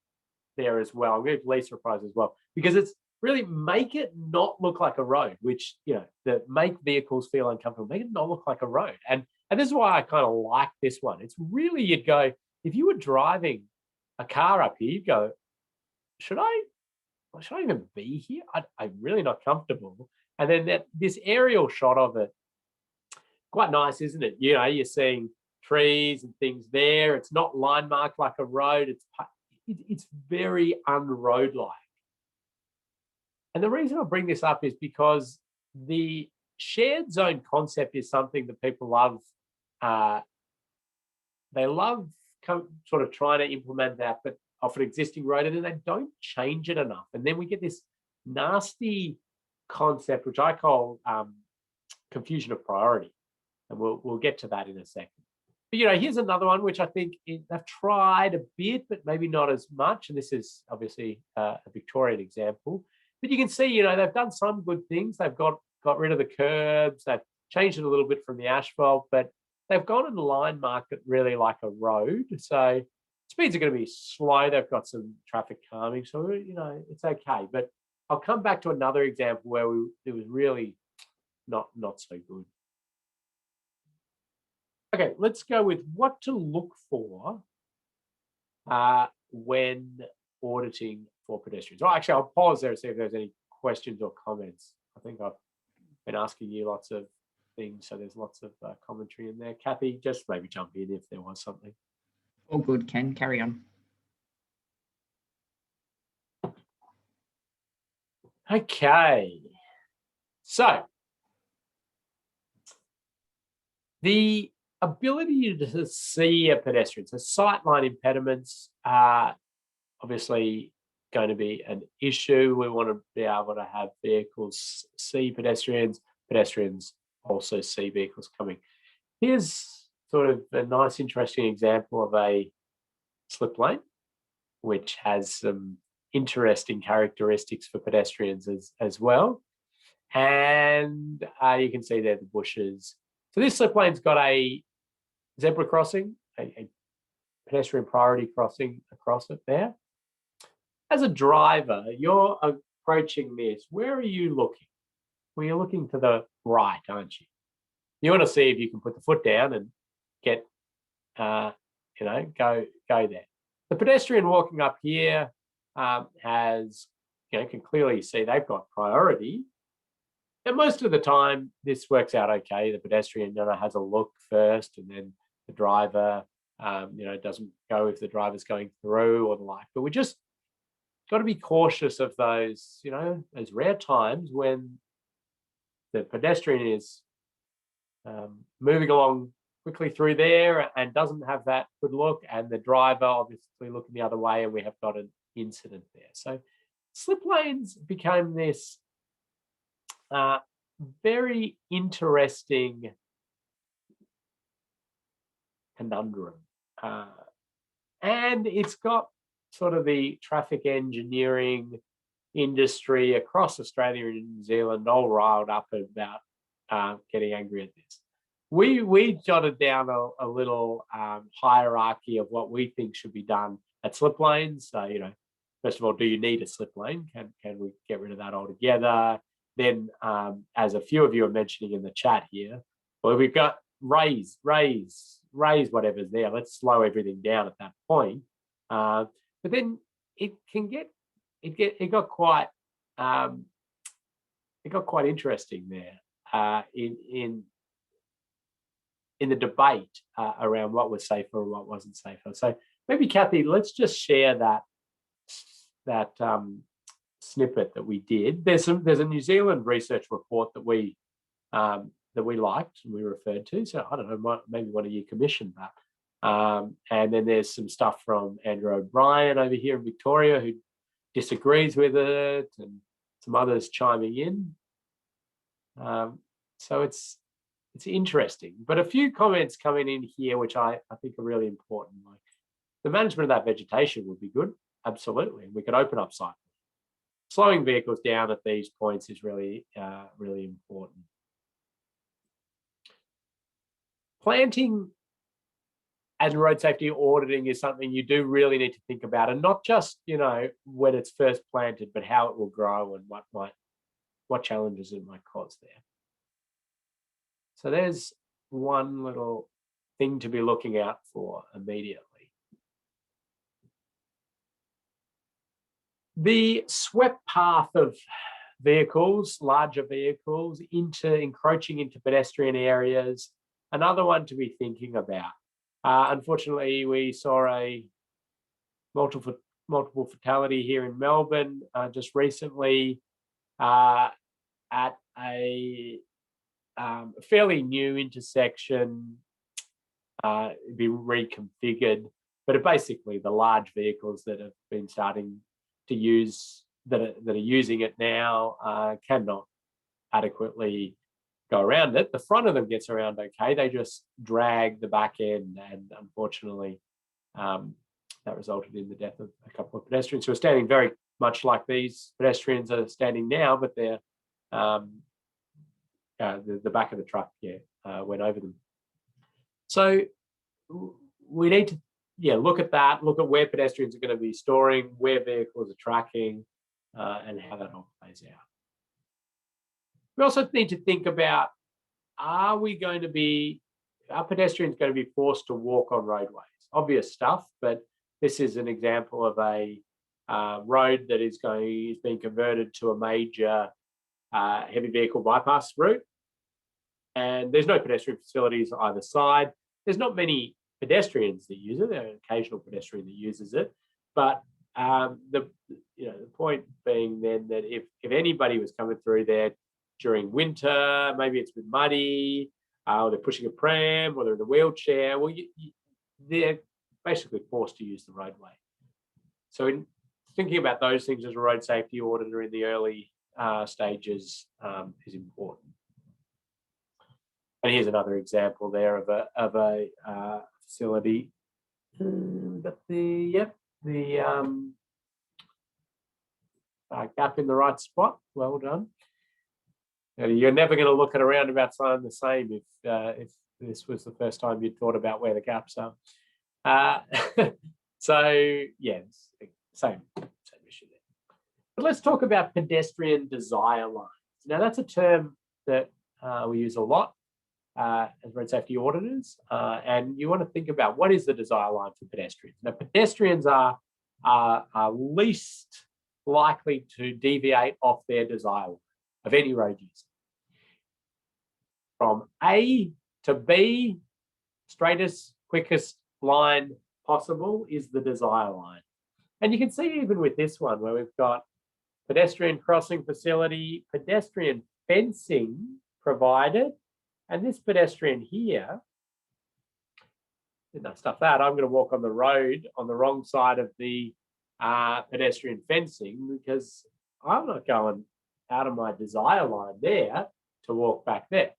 there as well. I'm going to give Lisa a prize as well, because it's really make it not look like a road, which, you know, that make vehicles feel uncomfortable, make it not look like a road. And this is why I kind of like this one. It's really, you'd go, if you were driving a car up here, you'd go, should I even be here? I'm really not comfortable. And then this aerial shot of it, quite nice, isn't it? You know, you're seeing trees and things there. It's not line marked like a road. It's very unroad-like. And the reason I bring this up is because the shared zone concept is something that people love. They love sort of trying to implement that, but off an existing road, and then they don't change it enough. And then we get this nasty concept, which I call confusion of priority. And we'll get to that in a second. But, here's another one, which I think they've tried a bit, but maybe not as much. And this is obviously a Victorian example. But you can see, they've done some good things. They've got rid of the curbs. They've changed it a little bit from the asphalt, but they've gone and line marked it really like a road. So speeds are going to be slow. They've got some traffic calming. So, it's okay. But I'll come back to another example where it was really not so good. Okay, let's go with what to look for when auditing for pedestrians. Well, actually, I'll pause there and see if there's any questions or comments. I think I've been asking you lots of things, so there's lots of commentary in there. Kathy, just maybe jump in if there was something. All good, Ken. Carry on. Okay, so the ability to see a pedestrian. So sightline impediments are obviously going to be an issue. We want to be able to have vehicles see pedestrians, pedestrians also see vehicles coming. Here's sort of a nice, interesting example of a slip lane, which has some interesting characteristics for pedestrians as well. And you can see there the bushes. So this slip lane's got a zebra crossing, a pedestrian priority crossing across it there. As a driver, you're approaching this. Where are you looking? Well, you're looking to the right, aren't you? You want to see if you can put the foot down and get, go there. The pedestrian walking up here has, can clearly see they've got priority. And most of the time, this works out okay. The pedestrian has a look first, and then the driver, doesn't go if the driver's going through or the like. But we just got to be cautious of those, those rare times when the pedestrian is moving along quickly through there and doesn't have that good look, and the driver obviously looking the other way, and we have got an incident there. So slip lanes became this very interesting conundrum. And it's got sort of the traffic engineering industry across Australia and New Zealand all riled up about getting angry at this. We jotted down a little hierarchy of what we think should be done at slip lanes. So, first of all, do you need a slip lane? Can we get rid of that altogether? Then, as a few of you are mentioning in the chat here, well, we've got raise whatever's there. Let's slow everything down at that point. But then it got quite interesting there in the debate around what was safer and what wasn't safer. So maybe Kathy, let's just share that snippet that we did. There's a New Zealand research report that we liked and we referred to. So I don't know, maybe one of you commissioned that. And then there's some stuff from Andrew O'Brien over here in Victoria who disagrees with it, and some others chiming in. So it's interesting. But a few comments coming in here, which I think are really important. Like the management of that vegetation would be good, absolutely. We could open up cycling. Slowing vehicles down at these points is really important. Planting and road safety auditing is something you do really need to think about, and not just when it's first planted, but how it will grow and what challenges it might cause there. So there's one little thing to be looking out for immediately. The swept path of vehicles, larger vehicles, encroaching into pedestrian areas, another one to be thinking about. Unfortunately, we saw a multiple fatality here in Melbourne just recently at a fairly new intersection, be reconfigured. but basically the large vehicles that have been starting to use, that are using it now, cannot adequately go around it. The front of them gets around okay. They just drag the back end, and unfortunately, that resulted in the death of a couple of pedestrians who are standing very much like these pedestrians are standing now, but they're the back of the truck went over them. So we need to look at that, look at where pedestrians are going to be storing, where vehicles are tracking, and how that all plays out. We also need to think about, are pedestrians going to be forced to walk on roadways? Obvious stuff, but this is an example of a road that is being converted to a major heavy vehicle bypass route, and there's no pedestrian facilities either side. There's not many pedestrians that use it. There's an occasional pedestrian that uses it, but the point being then that if anybody was coming through there during winter, maybe it's been muddy, or they're pushing a pram, or they're in a wheelchair, well, they're basically forced to use the roadway. So in thinking about those things as a road safety auditor in the early stages is important. And here's another example there of a facility. But the gap in the right spot. Well done. You're never going to look at a roundabout sign the same if this was the first time you'd thought about where the gaps are. So yeah, same issue there. But let's talk about pedestrian desire lines. Now that's a term that we use a lot as road safety auditors, and you want to think about what is the desire line for pedestrians. Now pedestrians are least likely to deviate off their desire line of any road user. From A to B, straightest, quickest line possible is the desire line. And you can see even with this one where we've got pedestrian crossing facility, pedestrian fencing provided, and this pedestrian here, didn't stuff that, I'm going to walk on the road on the wrong side of the pedestrian fencing because I'm not going out of my desire line there to walk back there.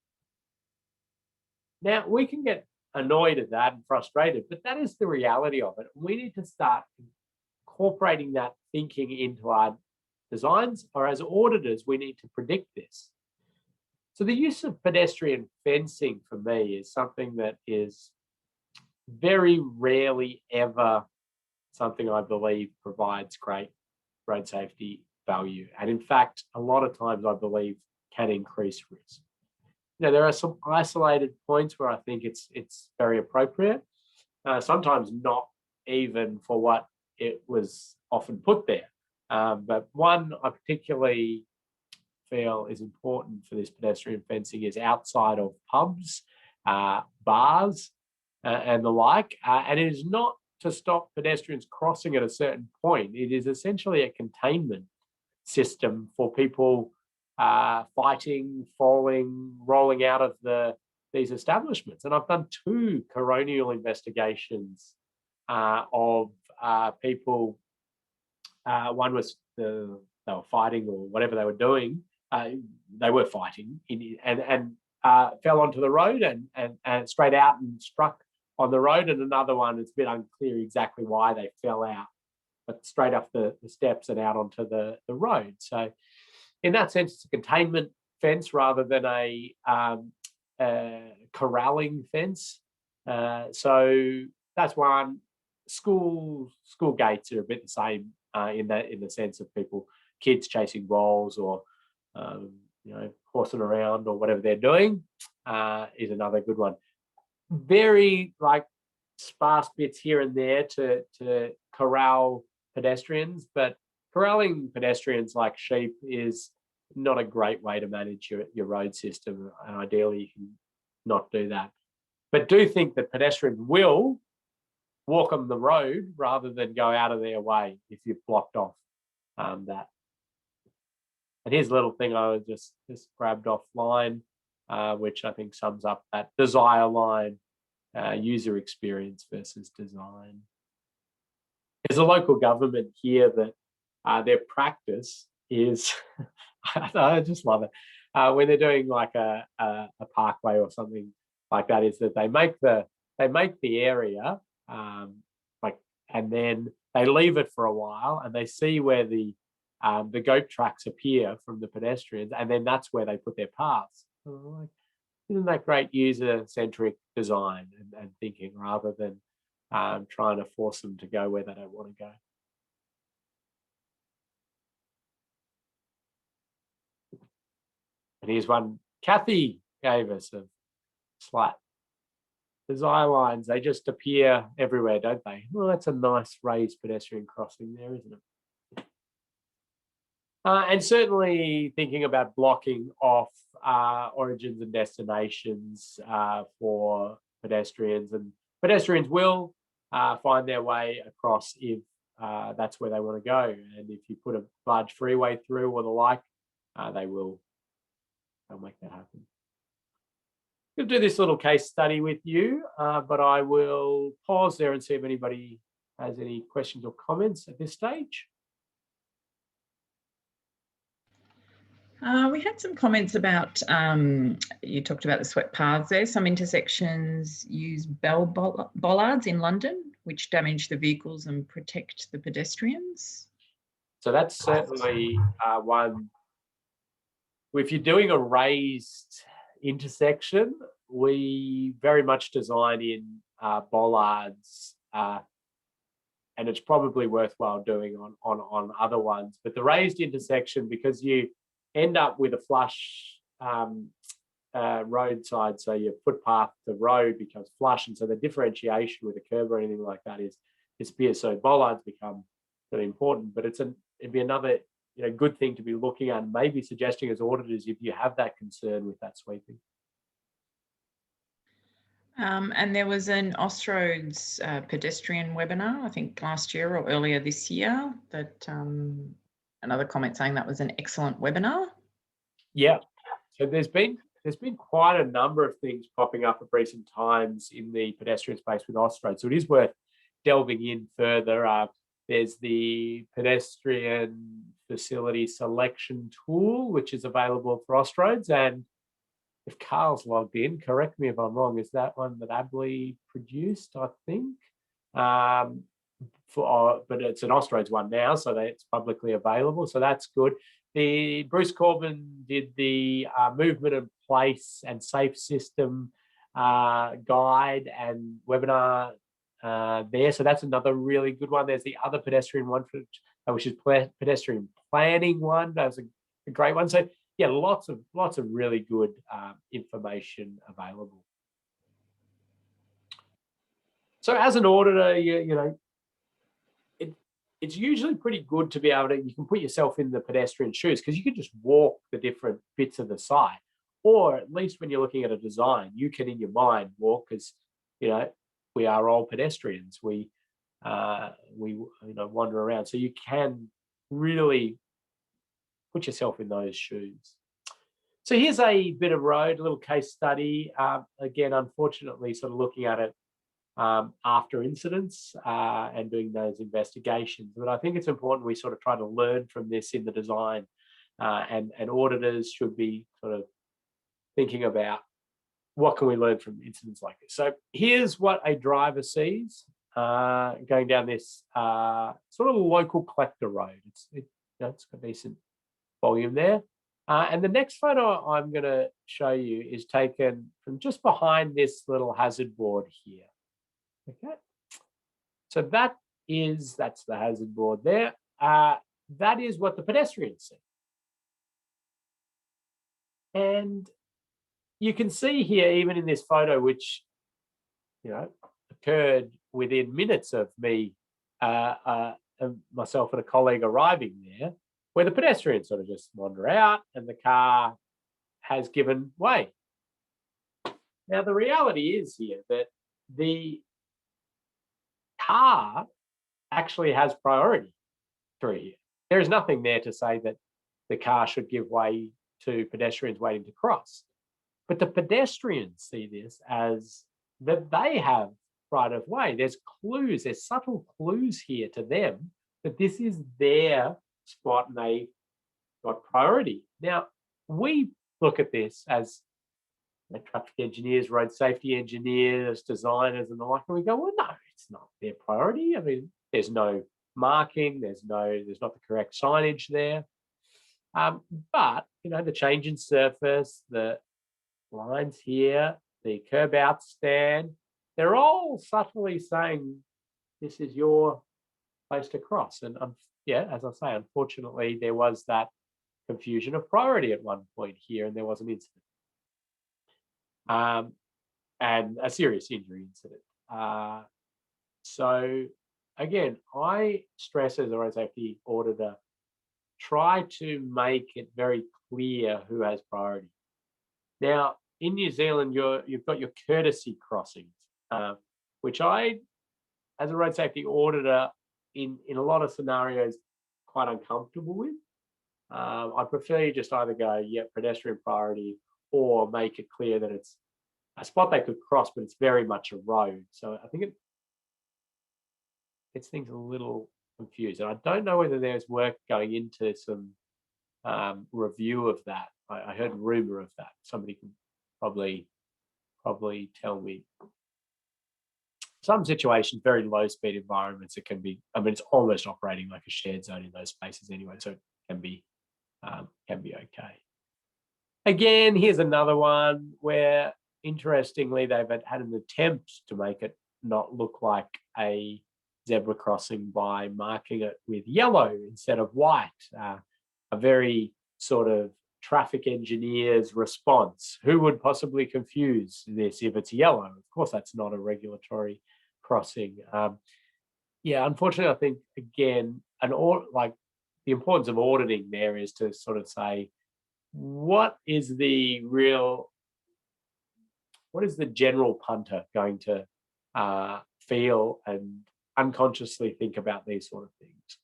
Now, we can get annoyed at that and frustrated, but that is the reality of it. We need to start incorporating that thinking into our designs, or as auditors, we need to predict this. So the use of pedestrian fencing for me is something that is very rarely ever something I believe provides great road safety value. And in fact, a lot of times I believe can increase risk. There are some isolated points where I think it's very appropriate, sometimes not even for what it was often put there. But one I particularly feel is important for this pedestrian fencing is outside of pubs, bars, and the like. And it is not to stop pedestrians crossing at a certain point. It is essentially a containment system for people fighting, falling, rolling out of these establishments. And I've done 2 coronial investigations of people. One was they were fighting or whatever they were doing. They were fighting and fell onto the road and straight out and struck on the road. And another one, it's a bit unclear exactly why they fell out, but straight off the steps and out onto the road. So in that sense, it's a containment fence rather than a corralling fence. So that's one. School gates are a bit the same in the sense of kids chasing balls or horsing around or whatever they're doing is another good one. Very sparse bits here and there to corral pedestrians, but corralling pedestrians like sheep is not a great way to manage your road system, and ideally you can not do that. But do think that pedestrians will walk on the road rather than go out of their way if you've blocked off that. And here's a little thing I was just grabbed offline, which I think sums up that desire line, user experience versus design. There's a local government here that their practice is, I just love it, when they're doing like a parkway or something like that, is that they make the area like, and then they leave it for a while, and they see where the goat tracks appear from the pedestrians, and then that's where they put their paths. Like, isn't that great user-centric design and thinking, rather than trying to force them to go where they don't want to go? And here's one Kathy gave us of Slat. The eye lines, they just appear everywhere, don't they? Well, that's a nice raised pedestrian crossing there, isn't it? And certainly thinking about blocking off origins and destinations for pedestrians. And pedestrians will find their way across if that's where they want to go. And if you put a large freeway through or the like, they'll make that happen. We'll do this little case study with you, but I will pause there and see if anybody has any questions or comments at this stage. We had some comments about, you talked about the swept paths there. Some intersections use bell bollards in London, which damage the vehicles and protect the pedestrians. So that's certainly one. If you're doing a raised intersection, we very much design in bollards, and it's probably worthwhile doing on other ones. But the raised intersection, because you end up with a flush roadside, so your footpath to road becomes flush, and so the differentiation with a curb or anything like that is disappears. So bollards become really important, but it'd be another good thing to be looking at, and maybe suggesting as auditors if you have that concern with that sweeping. And there was an Austroads pedestrian webinar, I think last year or earlier this year, that another comment saying that was an excellent webinar. Yeah. So there's been quite a number of things popping up at recent times in the pedestrian space with Austroads. So it is worth delving in further. There's the pedestrian facility selection tool, which is available for Austroads. And if Carl's logged in, correct me if I'm wrong, is that one that Abley produced, I think? But it's an Austroads one now, so that it's publicly available. So that's good. Bruce Corbin did the movement in place and safe system guide and webinar there. So that's another really good one. There's the other pedestrian one, which is pedestrian planning one. That's a great one. So yeah, lots of really good information available. So as an auditor, it's usually pretty good to be able to, you can put yourself in the pedestrian shoes, because you can just walk the different bits of the site, or at least when you're looking at a design, you can in your mind walk, because we are all pedestrians. We wander around, so you can really put yourself in those shoes. So here's a bit of road, a little case study. Again, unfortunately, sort of looking at it after incidents and doing those investigations. But I think it's important we sort of try to learn from this in the design, and auditors should be sort of thinking about what can we learn from incidents like this. So here's what a driver sees going down this sort of local collector road. It's got decent volume there. And the next photo I'm going to show you is taken from just behind this little hazard board here. Okay, so that's the hazard board there. That is what the pedestrians see. And you can see here, even in this photo, which occurred within minutes of me, myself and a colleague arriving there, where the pedestrians sort of just wander out and the car has given way. Now, the reality is here that the car actually has priority through here. There is nothing there to say that the car should give way to pedestrians waiting to cross. But the pedestrians see this as that they have right of way. There's clues, there's subtle clues here to them that this is their spot and they got priority. Now, we look at this as traffic engineers, road safety engineers, designers, and the like, and we go, well, no, it's not their priority. I mean, there's no marking, there's not the correct signage there. But the change in surface, the lines here, the curb out stand, they're all subtly saying this is your place to cross. And as I say, unfortunately, there was that confusion of priority at one point here, and there was an incident. And a serious injury incident. So again, I stress as a road safety auditor, try to make it very clear who has priority. Now, in New Zealand, you've got your courtesy crossings, which I, as a road safety auditor, in a lot of scenarios, quite uncomfortable with. I prefer you just either go, pedestrian priority, or make it clear that it's a spot they could cross, but it's very much a road. So I think it gets things a little confused. And I don't know whether there's work going into some review of that. I heard a rumor of that. Somebody can probably tell me. Some situations, very low speed environments, it can be, it's almost operating like a shared zone in those spaces anyway, so it can be okay. Again, here's another one where, interestingly, they've had an attempt to make it not look like a zebra crossing by marking it with yellow instead of white. A very sort of traffic engineer's response. Who would possibly confuse this if it's yellow? Of course, that's not a regulatory crossing. Unfortunately, I think, again, the importance of auditing there is to sort of say, what is the general punter going to feel and unconsciously think about these sort of things?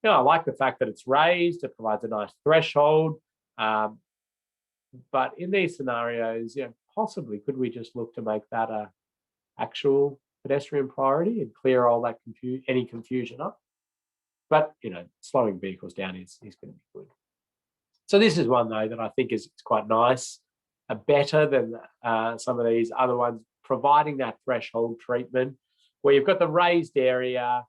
I like the fact that it's raised, it provides a nice threshold. But in these scenarios, possibly could we just look to make that a actual pedestrian priority and clear all that any confusion up? But slowing vehicles down is going to be good. So this is one, though, that I think is quite nice, better than some of these other ones, providing that threshold treatment where you've got the raised area.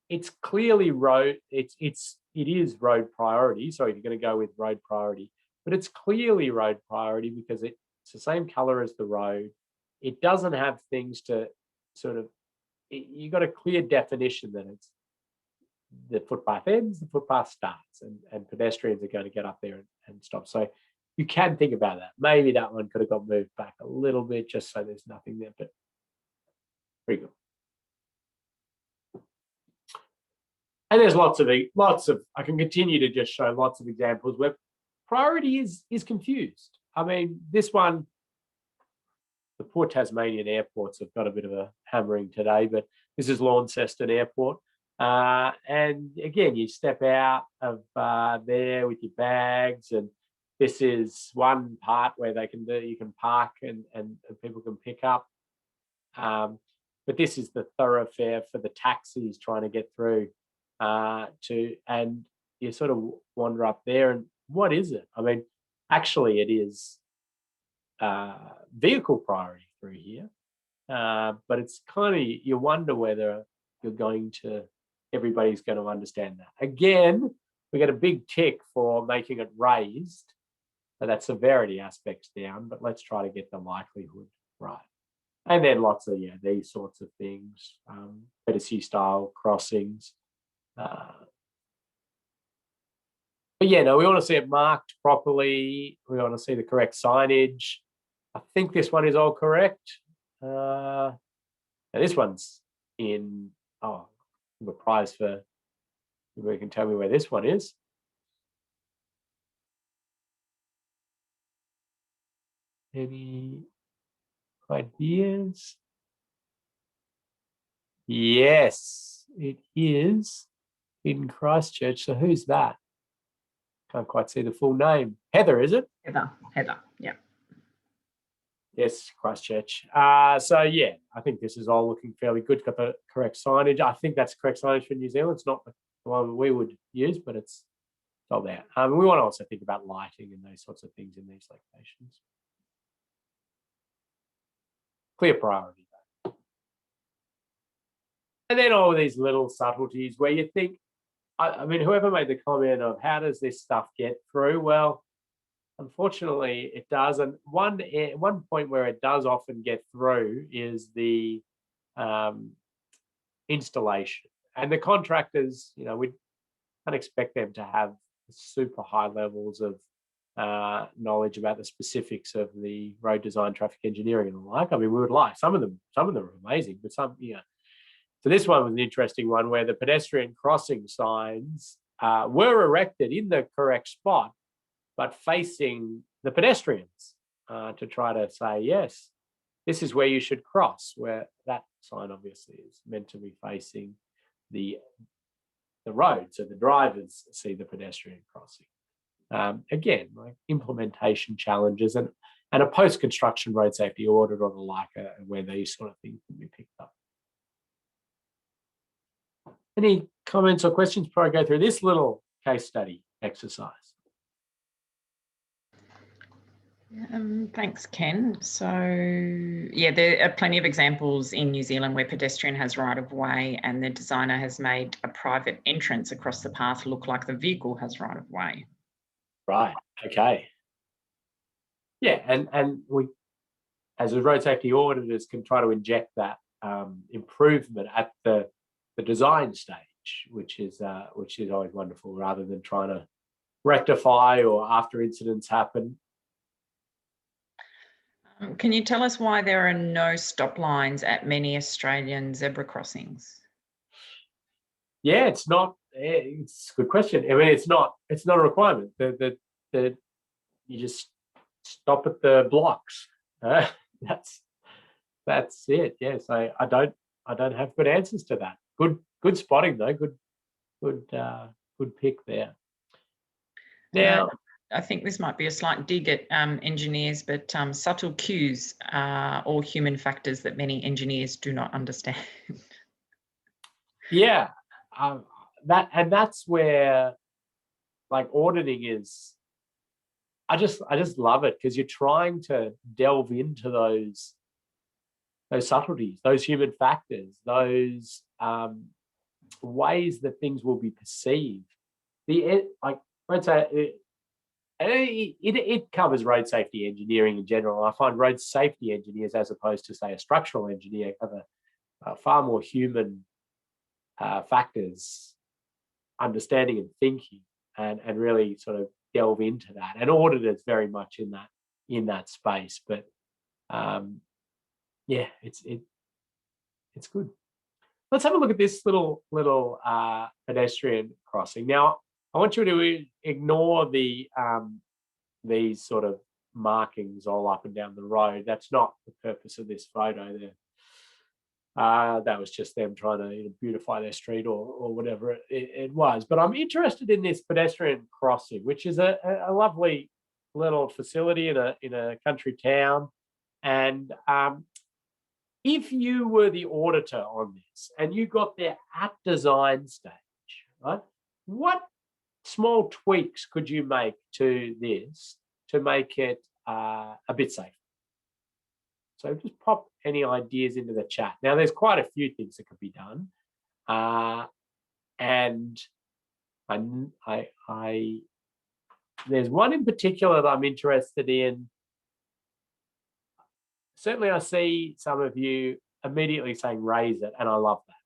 It's clearly road. It is road priority. So if you're going to go with road priority, but it's clearly road priority because it's the same color as the road. It doesn't have things to sort of. You've got a clear definition that it's the footpath ends, the footpath starts, and pedestrians are going to get up there and stop. So you can think about that. Maybe that one could have got moved back a little bit just so there's nothing there, but pretty good. And there's lots of, I can continue to just show lots of examples where priority is confused. This one, the poor Tasmanian airports have got a bit of a hammering today, but this is Launceston Airport. And again, you step out of there with your bags, and this is one part where you can park and people can pick up. But this is the thoroughfare for the taxis trying to get through and you sort of wander up there, and what is it? Actually, it is vehicle priority through here, but it's kind of, you wonder whether everybody's going to understand that. Again, we get a big tick for making it raised, so that severity aspect's down, but let's try to get the likelihood right. And then lots of these sorts of things, courtesy style crossings. But we want to see it marked properly. We want to see the correct signage. I think this one is all correct. Now this one's in, the prize for, you can tell me where this one is. Any ideas? Yes, it is in Christchurch. So who's that? Can't quite see the full name. Heather, is it? Heather, yeah. Yes, Christchurch. So yeah, I think this is all looking fairly good. Got the correct signage. I think that's correct signage for New Zealand. It's not the one we would use, but it's all there. We want to also think about lighting and those sorts of things in these locations. Clear priority, though. And then all these little subtleties where you think, I mean, whoever made the comment of how does this stuff get through? Well, unfortunately, it does. And one point where it does often get through is the installation. And the contractors, you know, we can't expect them to have super high levels of knowledge about the specifics of the road design, traffic engineering, and the like. I mean, we would like some of them are amazing, but some, yeah. So this one was an interesting one where the pedestrian crossing signs were erected in the correct spot, but facing the pedestrians to try to say, yes, this is where you should cross, where that sign obviously is meant to be facing the road, so the drivers see the pedestrian crossing. Again, like implementation challenges and a post-construction road safety audit or the like, where these sort of things can be picked up. Any comments or questions before I go through this little case study exercise? Thanks, Ken. So, yeah, there are plenty of examples in New Zealand where pedestrian has right of way and the designer has made a private entrance across the path look like the vehicle has right of way. Right. Okay. Yeah, and we, as a road safety auditors, can try to inject that improvement at the design stage, which is always wonderful, rather than trying to rectify or after incidents happen. Can you tell us why there are no stop lines at many Australian zebra crossings? Yeah, it's not. It's a good question. I mean, it's not a requirement. The you just stop at the blocks. That's it. Yes, I don't have good answers to that. Good spotting though. Good pick there. Now, I think this might be a slight dig at engineers, but subtle cues are all human factors that many engineers do not understand. Yeah, that's where, like, auditing is. I just love it because you're trying to delve into those subtleties, those human factors, those ways that things will be perceived. It covers road safety engineering in general. I find road safety engineers, as opposed to, say, a structural engineer, have a far more human factors understanding and thinking, and really sort of delve into that. And auditors very much in that space. But yeah, it's good. Let's have a look at this little pedestrian crossing. Now, I want you to ignore these sort of markings all up and down the road. That's not the purpose of this photo there. That was just them trying to beautify their street or whatever it was. But I'm interested in this pedestrian crossing, which is a lovely little facility in a country town. And if you were the auditor on this and you got there at design stage, right, what small tweaks could you make to this to make it a bit safer? So just pop any ideas into the chat. Now, there's quite a few things that could be done, and there's one in particular that I'm interested in. Certainly, I see some of you immediately saying raise it, and I love that.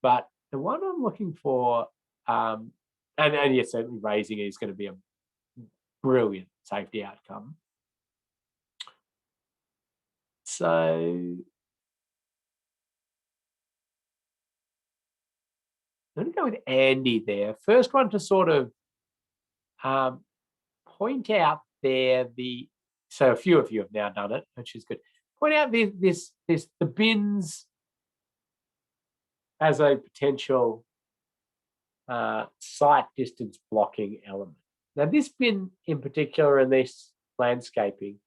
But the one I'm looking for, and yes, certainly raising it is going to be a brilliant safety outcome. So I'm going to go with Andy there. First one to sort of point out there so a few of you have now done it, which is good. Point out the bins as a potential sight distance blocking element. Now, this bin in particular and this landscaping,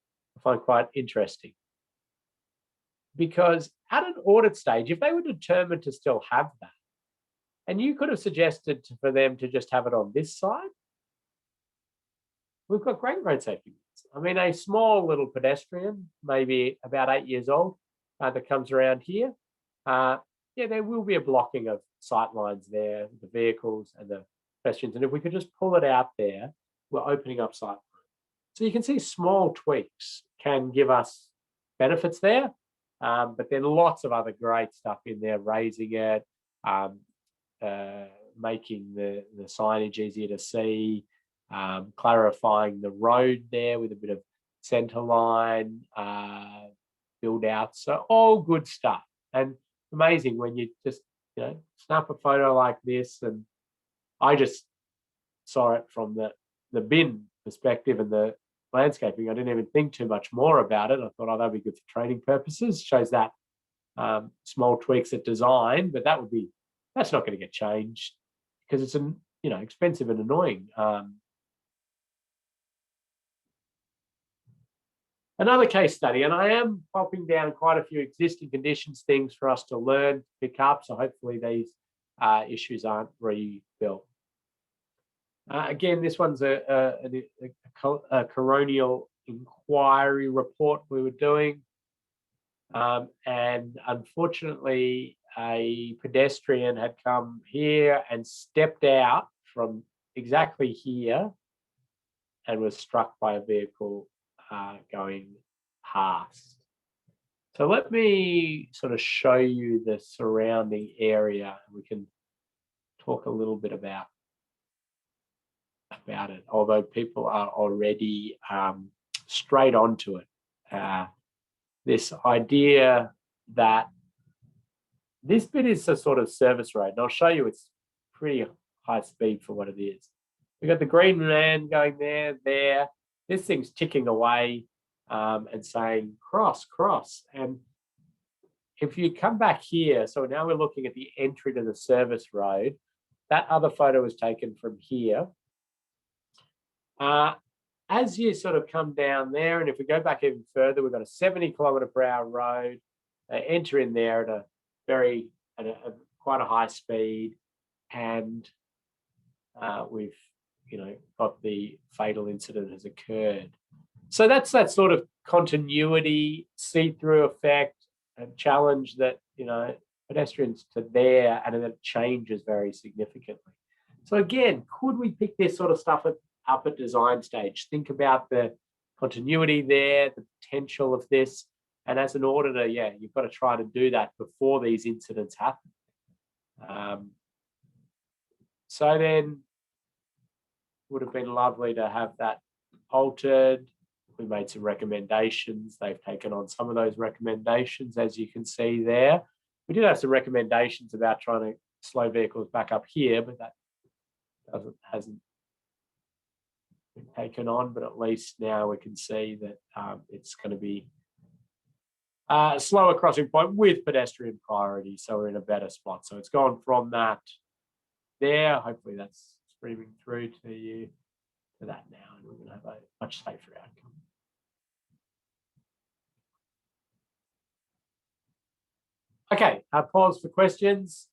find quite interesting. Because at an audit stage, if they were determined to still have that, and you could have suggested for them to just have it on this side, we've got great road safety. I mean, a small little pedestrian, maybe about 8 years old, that comes around here, yeah, there will be a blocking of sight lines there, the vehicles and the pedestrians. And if we could just pull it out there, we're opening up sight lines. So you can see small tweaks can give us benefits there, but then lots of other great stuff in there, raising it, making the signage easier to see, clarifying the road there with a bit of center line, build out. So all good stuff. And amazing when you just, snap a photo like this. And I just saw it from the bin perspective and the landscaping. I didn't even think too much more about it. I thought, oh, that'd be good for training purposes. Shows that small tweaks at design, but that's not going to get changed because it's expensive and annoying. Another case study, and I am popping down quite a few existing conditions, things for us to learn, pick up, so hopefully these issues aren't rebuilt. Again, this one's a coronial inquiry report we were doing, and unfortunately a pedestrian had come here and stepped out from exactly here and was struck by a vehicle going past. So let me sort of show you the surrounding area. We can talk a little bit about it, although people are already straight onto it. This idea that this bit is a sort of service road, and I'll show you it's pretty high speed for what it is. We've got the green man going there. This thing's ticking away and saying cross. And if you come back here, so now we're looking at the entry to the service road. That other photo was taken from here. As you sort of come down there, and if we go back even further, we've got a 70 km/h road. They enter in there at quite a high speed, and we've got the fatal incident has occurred. So that's that sort of continuity, see-through effect, and challenge that pedestrians to there, and it changes very significantly. So again, could we pick this sort of stuff up at design stage? Think about the continuity there, the potential of this, and as an auditor, yeah, you've got to try to do that before these incidents happen. So then, would have been lovely to have that altered. We made some recommendations. They've taken on some of those recommendations, as you can see there. We did have some recommendations about trying to slow vehicles back up here, but that hasn't been taken on. But at least now we can see that it's going to be a slower crossing point with pedestrian priority, so we're in a better spot. So it's gone from that there. Hopefully that's streaming through to you to that now, and we're going to have a much safer outcome. Okay, pause for questions.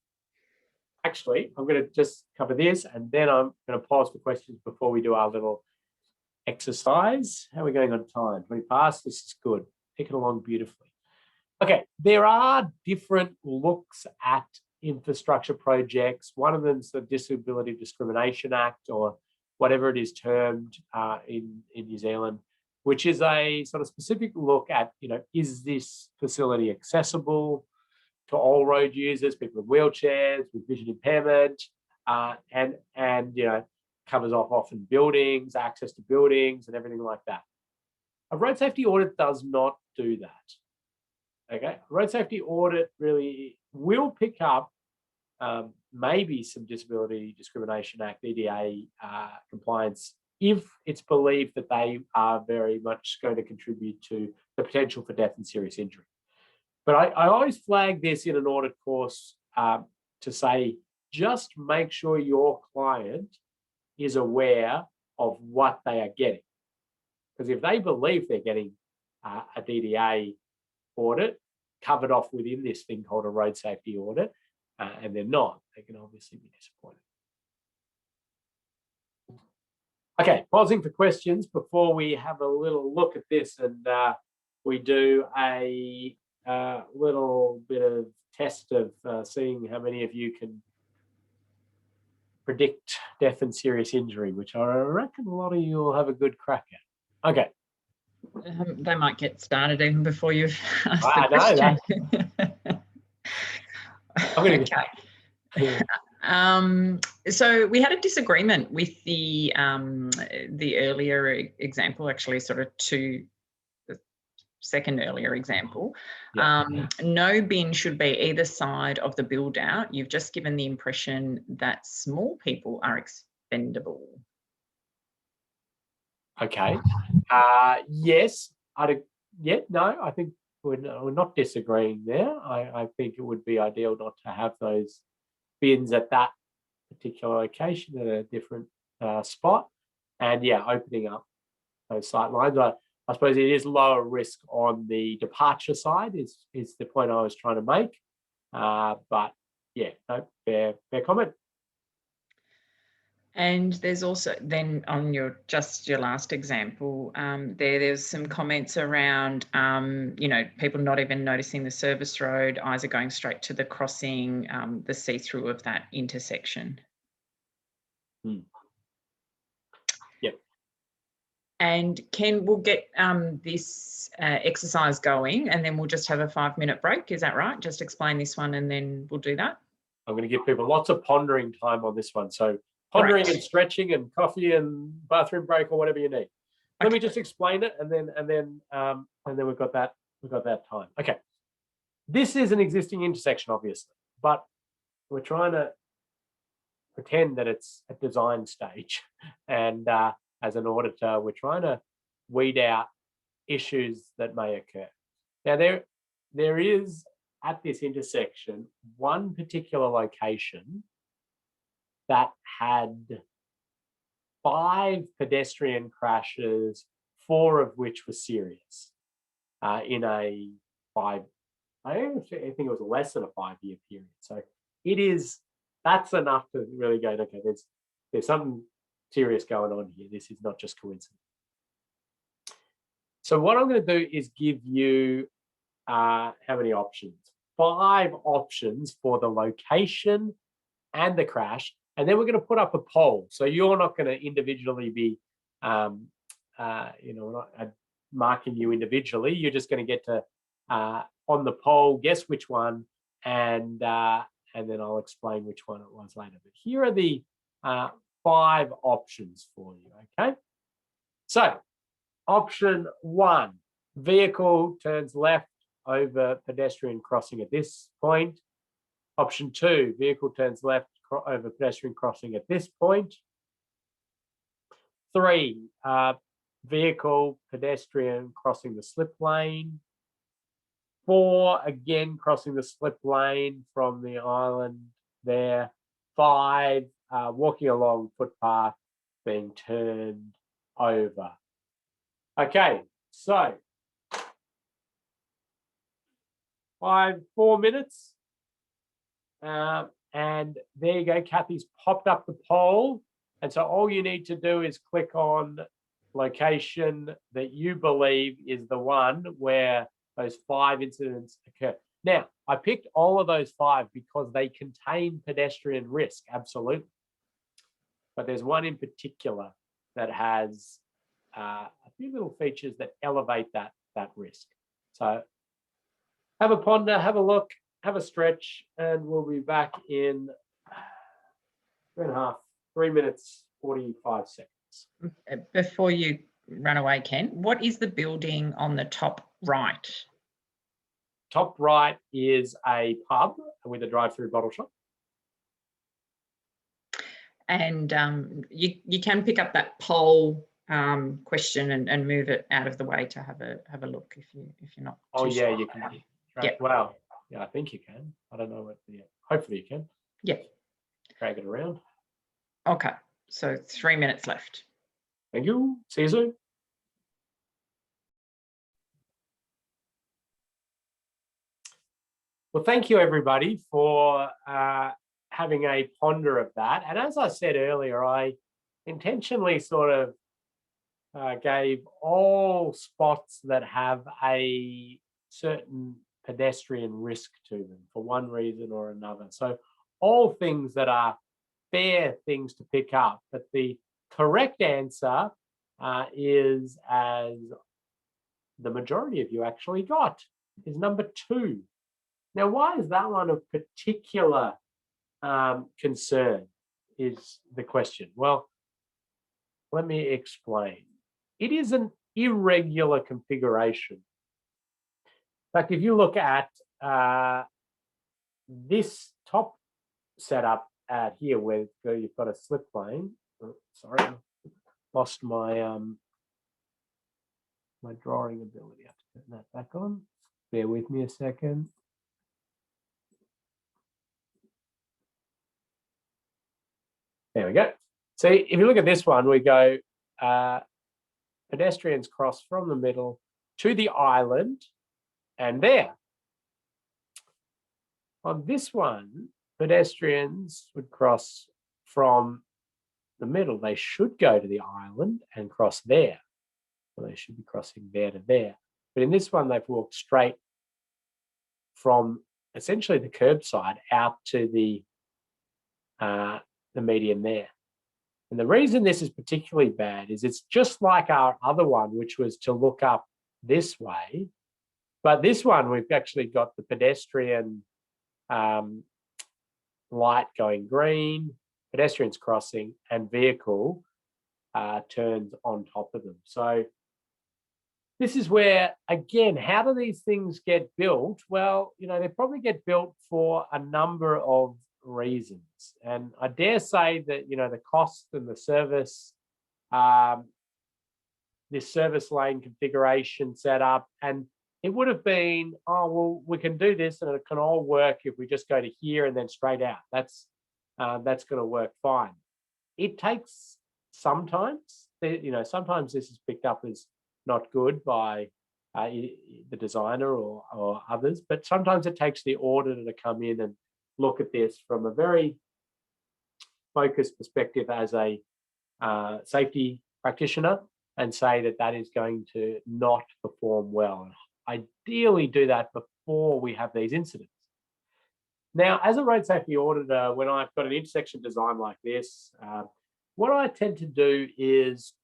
Actually, I'm going to just cover this, and then I'm going to pause for questions before we do our little exercise. How are we going on time? 20 past? This is good. Ticking along beautifully. Okay, there are different looks at infrastructure projects. One of them is the Disability Discrimination Act, or whatever it is termed in New Zealand, which is a sort of specific look at, is this facility accessible to all road users, people with wheelchairs, with vision impairment, and covers off often buildings, access to buildings, and everything like that. A road safety audit does not do that. Okay, a road safety audit really will pick up maybe some Disability Discrimination Act, EDA compliance, if it's believed that they are very much going to contribute to the potential for death and serious injury. But I always flag this in an audit course to say, just make sure your client is aware of what they are getting. Because if they believe they're getting a DDA audit covered off within this thing called a road safety audit, and they're not, they can obviously be disappointed. Okay, pausing for questions before we have a little look at this, and we do a little bit of test of seeing how many of you can predict death and serious injury, which I reckon a lot of you will have a good crack at. Okay. They might get started even before you've asked the I question. know that. I'm Okay. So we had a disagreement with the earlier example, actually, sort of to the second earlier example. Yeah. No bin should be either side of the build out. You've just given the impression that small people are expendable. Okay. Yes. No, I think we're not disagreeing there. I think it would be ideal not to have those bins at that particular location at a different spot, and yeah, opening up those sight lines. I suppose it is lower risk on the departure side is the point I was trying to make. But yeah, no, fair comment. And there's also then on your last example, there's some comments around people not even noticing the service road, eyes are going straight to the crossing, the see-through of that intersection. Yep. And Ken, we'll get this exercise going, and then we'll just have a 5-minute break. Is that right? Just explain this one, and then we'll do that. I'm going to give people lots of pondering time on this one. So pondering and stretching and coffee and bathroom break or whatever you need. Let me just explain it, and then we've got that time. Okay. This is an existing intersection, obviously, but we're trying to pretend that it's at design stage, and as an auditor, we're trying to weed out issues that may occur. Now, there is at this intersection one particular location that had 5 pedestrian crashes, 4 of which were serious, in a 5, I think it was less than a 5-year period. So that's enough to really go, okay, there's something serious going on here. This is not just coincidence. So what I'm going to do is give you how many options? 5 options for the location and the crash, and then we're going to put up a poll. So you're not going to individually be, we're not marking you individually. You're just going to get to on the poll guess which one, and then I'll explain which one it was later. But here are the 5 options for you. Okay. So option 1, vehicle turns left over pedestrian crossing at this point. Option 2, vehicle turns left over pedestrian crossing at this point. 3, vehicle, pedestrian crossing the slip lane. 4, again, crossing the slip lane from the island there. 5, walking along footpath, being turned over. Okay, so 4 minutes. And there you go, Kathy's popped up the poll. And so all you need to do is click on location that you believe is the one where those 5 incidents occur. Now, I picked all of those 5 because they contain pedestrian risk, absolutely. But there's one in particular that has a few little features that elevate that risk. So have a ponder, have a look, have a stretch, and we'll be back in 3 minutes, 45 seconds. Before you run away, Ken, what is the building on the top right? Top right is a pub with a drive-through bottle shop. And you can pick up that poll question and move it out of the way to have a look if you're not. Oh sure. You can. Yeah. Wow. Yeah, I think you can. I don't know what. Hopefully you can. Yeah. Drag it around. Okay. So 3 minutes left. Thank you. See you soon. Well, thank you everybody for having a ponder of that. And as I said earlier, I intentionally sort of gave all spots that have a certain pedestrian risk to them for one reason or another. So all things that are fair things to pick up, but the correct answer is, as the majority of you actually got, is number 2. Now, why is that one of particular concern is the question? Well, let me explain. It is an irregular configuration. In fact, if you look at this top setup out here where you've got a slip lane, sorry, I lost my my drawing ability. I have to turn that back on. Bear with me a second. There we go. So if you look at this one, we go pedestrians cross from the middle to the island and there. On this one, pedestrians would cross from the middle. They should go to the island and cross there. Well, they should be crossing there to there. But in this one, they've walked straight from essentially the curbside out to the median there. And the reason this is particularly bad is it's just like our other one, which was to look up this way. But this one, we've actually got the pedestrian light going green, pedestrians crossing, and vehicle turns on top of them. So this is where, again, how do these things get built? Well, they probably get built for a number of reasons. And I dare say that, the cost and the service, this service lane configuration setup, and it would have been, oh, well, we can do this and it can all work if we just go to here and then straight out. That's going to work fine. It takes sometimes, sometimes this is picked up as not good by the designer or others, but sometimes it takes the auditor to come in and look at this from a very focused perspective as a safety practitioner and say that that is going to not perform well. And ideally do that before we have these incidents. Now, as a road safety auditor, when I've got an intersection design like this, what I tend to do is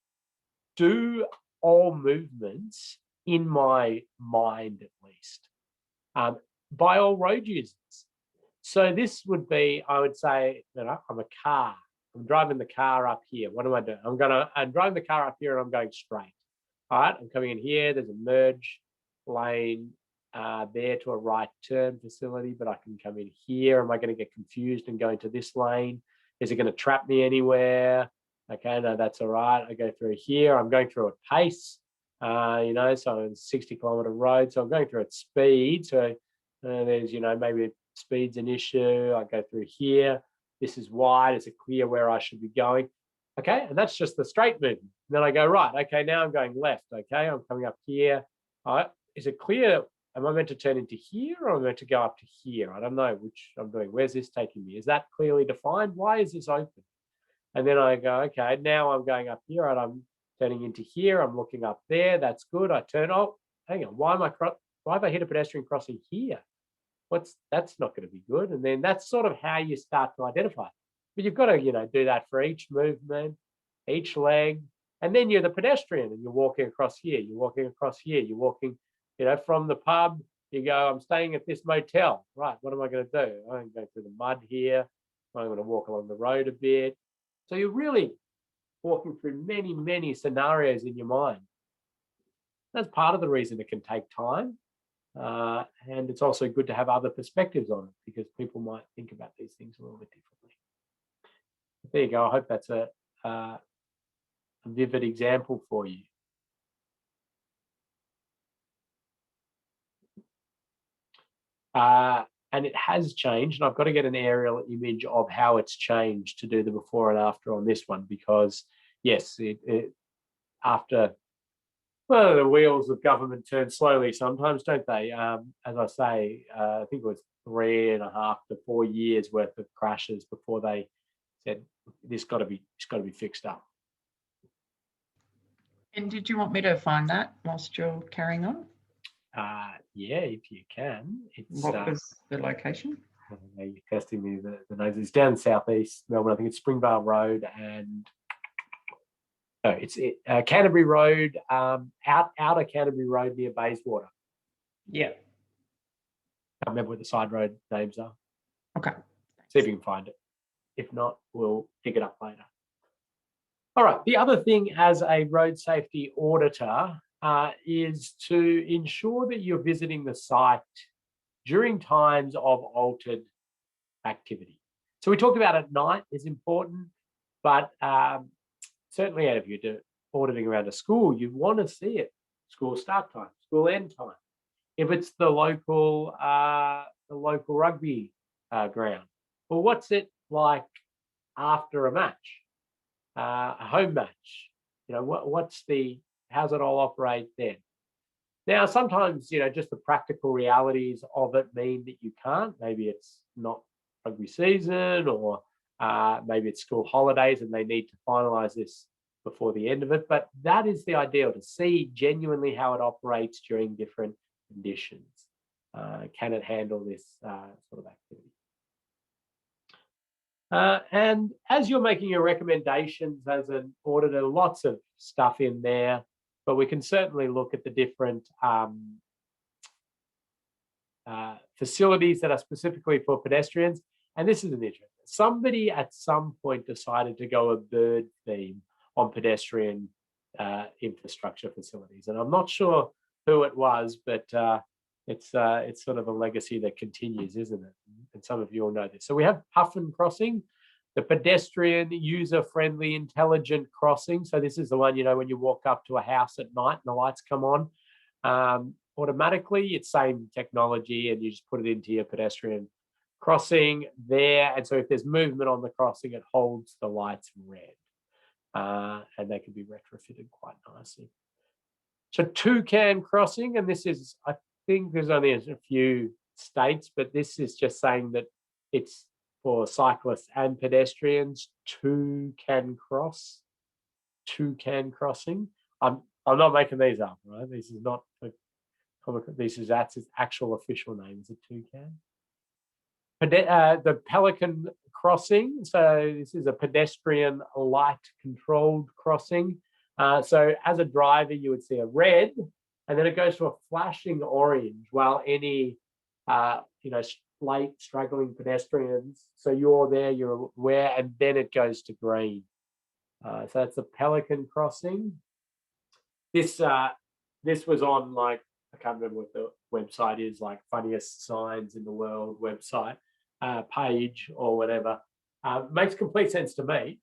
do all movements in my mind, at least, by all road users. So this would be, I would say, I'm a car. I'm driving the car up here. What am I doing? I'm driving the car up here and I'm going straight. All right, I'm coming in here. There's a merge lane there to a right turn facility, but I can come in here. Am I going to get confused and go into this lane? Is it going to trap me anywhere? Okay, no, that's all right. I go through here. I'm going through at pace, so I'm a 60-kilometre road. So I'm going through at speed. So there's, maybe speed's an issue. I go through here. This is wide. Is it clear where I should be going? Okay, and that's just the straight movement. Then I go right. Okay, now I'm going left. Okay, I'm coming up here. All right, is it clear? Am I meant to turn into here or am I meant to go up to here? I don't know which I'm doing. Where's this taking me? Is that clearly defined? Why is this open? And then I go, okay, now I'm going up here and I'm turning into here. I'm looking up there. That's good. I turn. Oh, hang on. Why have I hit a pedestrian crossing here? That's not going to be good. And then that's sort of how you start to identify. But you've got to, do that for each movement, each leg, and then you're the pedestrian and you're walking across here. You're walking across here. You're walking, from the pub. You go, I'm staying at this motel. Right. What am I going to do? I'm going through the mud here. I'm going to walk along the road a bit. So you're really walking through many, many scenarios in your mind. That's part of the reason it can take time. And it's also good to have other perspectives on it because people might think about these things a little bit differently. But there you go. I hope that's a vivid example for you. And it has changed. And I've got to get an aerial image of how it's changed to do the before and after on this one because, yes, the wheels of government turn slowly sometimes, don't they? As I say, I think it was 3.5 to 4 years worth of crashes before they said it's got to be fixed up. And did you want me to find that whilst you're carrying on? Yeah, if you can. What was the location? You're testing me the names. It's down southeast Melbourne. I think it's Springvale Road and it's Canterbury Road, outer Canterbury Road near Bayswater. Yeah. I can't remember what the side road names are. Okay. See if you can find it. If not, we'll pick it up later. All right. The other thing as a road safety auditor is to ensure that you're visiting the site during times of altered activity. So we talked about at night is important, but certainly if you're auditing around a school, you want to see it. School start time, school end time. If it's the local rugby ground, well, what's it like after a match, a home match? You know, how's it all operate then? Now, sometimes, just the practical realities of it mean that you can't. Maybe it's not rugby season, or maybe it's school holidays and they need to finalise this before the end of it. But that is the ideal, to see genuinely how it operates during different conditions. Can it handle this sort of activity? And as you're making your recommendations as an auditor, lots of stuff in there, but we can certainly look at the different facilities that are specifically for pedestrians. And this is an interesting. Somebody at some point decided to go a bird theme on pedestrian infrastructure facilities, and I'm not sure who it was, but it's sort of a legacy that continues, isn't it? And some of you all know this. So we have Puffin Crossing, the pedestrian user-friendly intelligent crossing. So this is the one, when you walk up to a house at night and the lights come on automatically. It's same technology, and you just put it into your pedestrian crossing there. And so if there's movement on the crossing, it holds the lights red, and they can be retrofitted quite nicely. So Toucan Crossing, and this is, I think there's only a few states, but this is just saying that it's for cyclists and pedestrians. Toucan Crossing. I'm not making these up, right? This is not that's its actual official name. Is it Toucan? The Pelican Crossing. So this is a pedestrian light controlled crossing. So as a driver, you would see a red, and then it goes to a flashing orange, while any late struggling pedestrians, so you're there, you're aware, and then it goes to green. So that's the Pelican Crossing. This was on, like, I can't remember what the website is, like funniest signs in the world website page or whatever. Makes complete sense to me.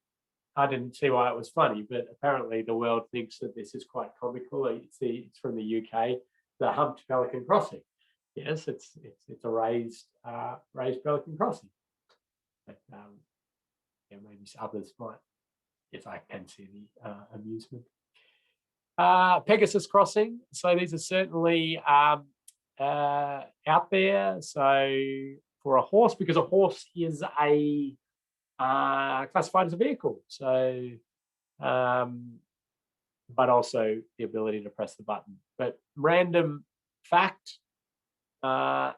I didn't see why it was funny, but apparently the world thinks that this is quite comical. It's from the UK, the Humped Pelican Crossing. Yes, it's a raised pelican crossing. But, maybe others might. Yes, I can see the amusement. Pegasus Crossing. So these are certainly out there. So for a horse, because a horse is a classified as a vehicle. So, but also the ability to press the button. But random fact, at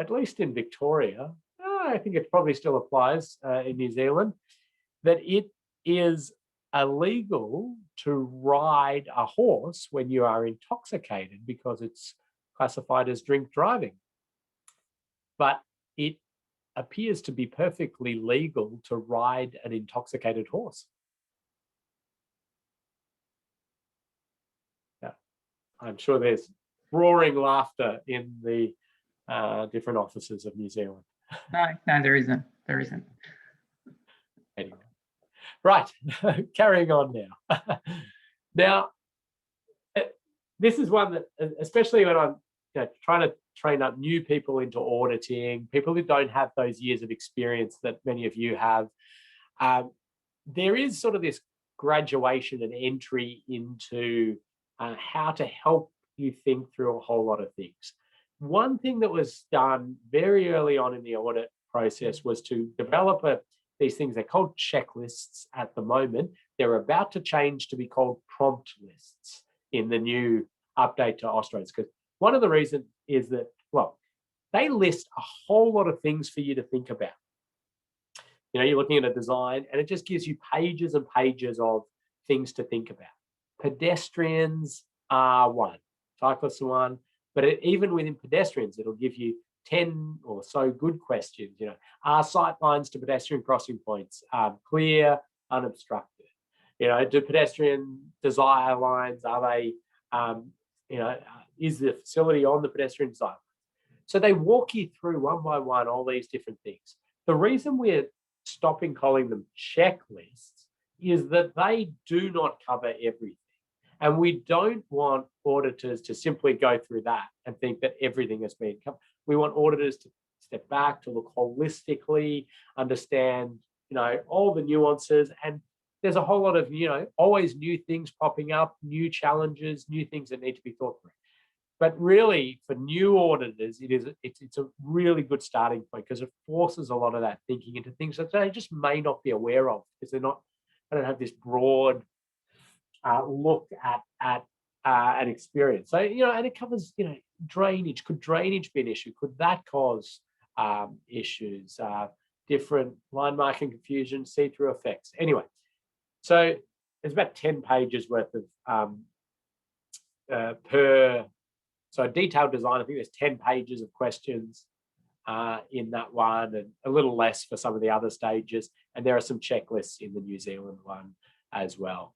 least in Victoria, I think it probably still applies in New Zealand, that it is illegal to ride a horse when you are intoxicated, because it's classified as drink driving. But it appears to be perfectly legal to ride an intoxicated horse. Yeah, I'm sure there's roaring laughter in the different offices of New Zealand. No, there isn't. There isn't. Anyway, right, carrying on now. Now, this is one that, especially when I'm trying to train up new people into auditing, people who don't have those years of experience that many of you have, there is sort of this graduation and entry into how to help you think through a whole lot of things. one thing that was done very early on in the audit process was to develop these things. They're called checklists at the moment. They're about to change to be called prompt lists in the new update to Austroads, because one of the reasons is that, well, they list a whole lot of things for you to think about. You know, you're looking at a design and it just gives you pages and pages of things to think about. Pedestrians are one, cyclists are one, but even within pedestrians, it'll give you 10 or so good questions. You know, are sight lines to pedestrian crossing points clear, unobstructed? You know, do pedestrian desire lines, are they, you know, is the facility on the pedestrian side? So they walk you through one by one all these different things. The reason we're stopping calling them checklists is that they do not cover everything. And we don't want auditors to simply go through that and think that everything has been covered. We want auditors to step back, to look holistically, understand, you know, all the nuances. And there's a whole lot of, you know, always new things popping up, new challenges, new things that need to be thought through. But really, for new auditors, it's a really good starting point, because it forces a lot of that thinking into things that they just may not be aware of, because they don't have this broad look at an experience. So, you know, and it covers, you know, drainage. Could drainage be an issue? Could that cause issues? Different line marking confusion, see-through effects. Anyway, so there's about 10 pages worth of so a detailed design. I think there's 10 pages of questions in that one, and a little less for some of the other stages. And there are some checklists in the New Zealand one as well.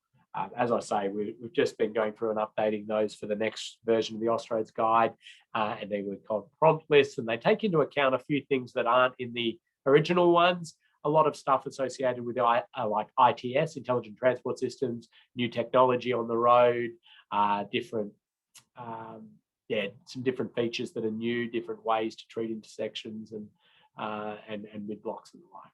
As I say, we've just been going through and updating those for the next version of the Austroads guide, and they were called prompt lists, and they take into account a few things that aren't in the original ones. A lot of stuff associated with like ITS, intelligent transport systems, new technology on the road, different, some different features that are new, different ways to treat intersections and mid blocks and the like.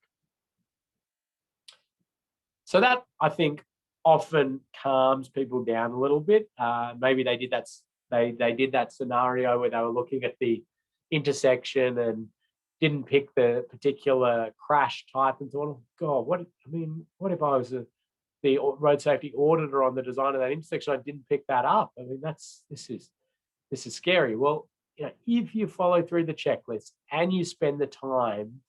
So that, I think, often calms people down a little bit. Maybe they did that scenario where they were looking at the intersection and didn't pick the particular crash type and thought, oh God, what if I was the road safety auditor on the design of that intersection? I didn't pick that up. I mean, this is scary. Well, you know, if you follow through the checklist and you spend the time,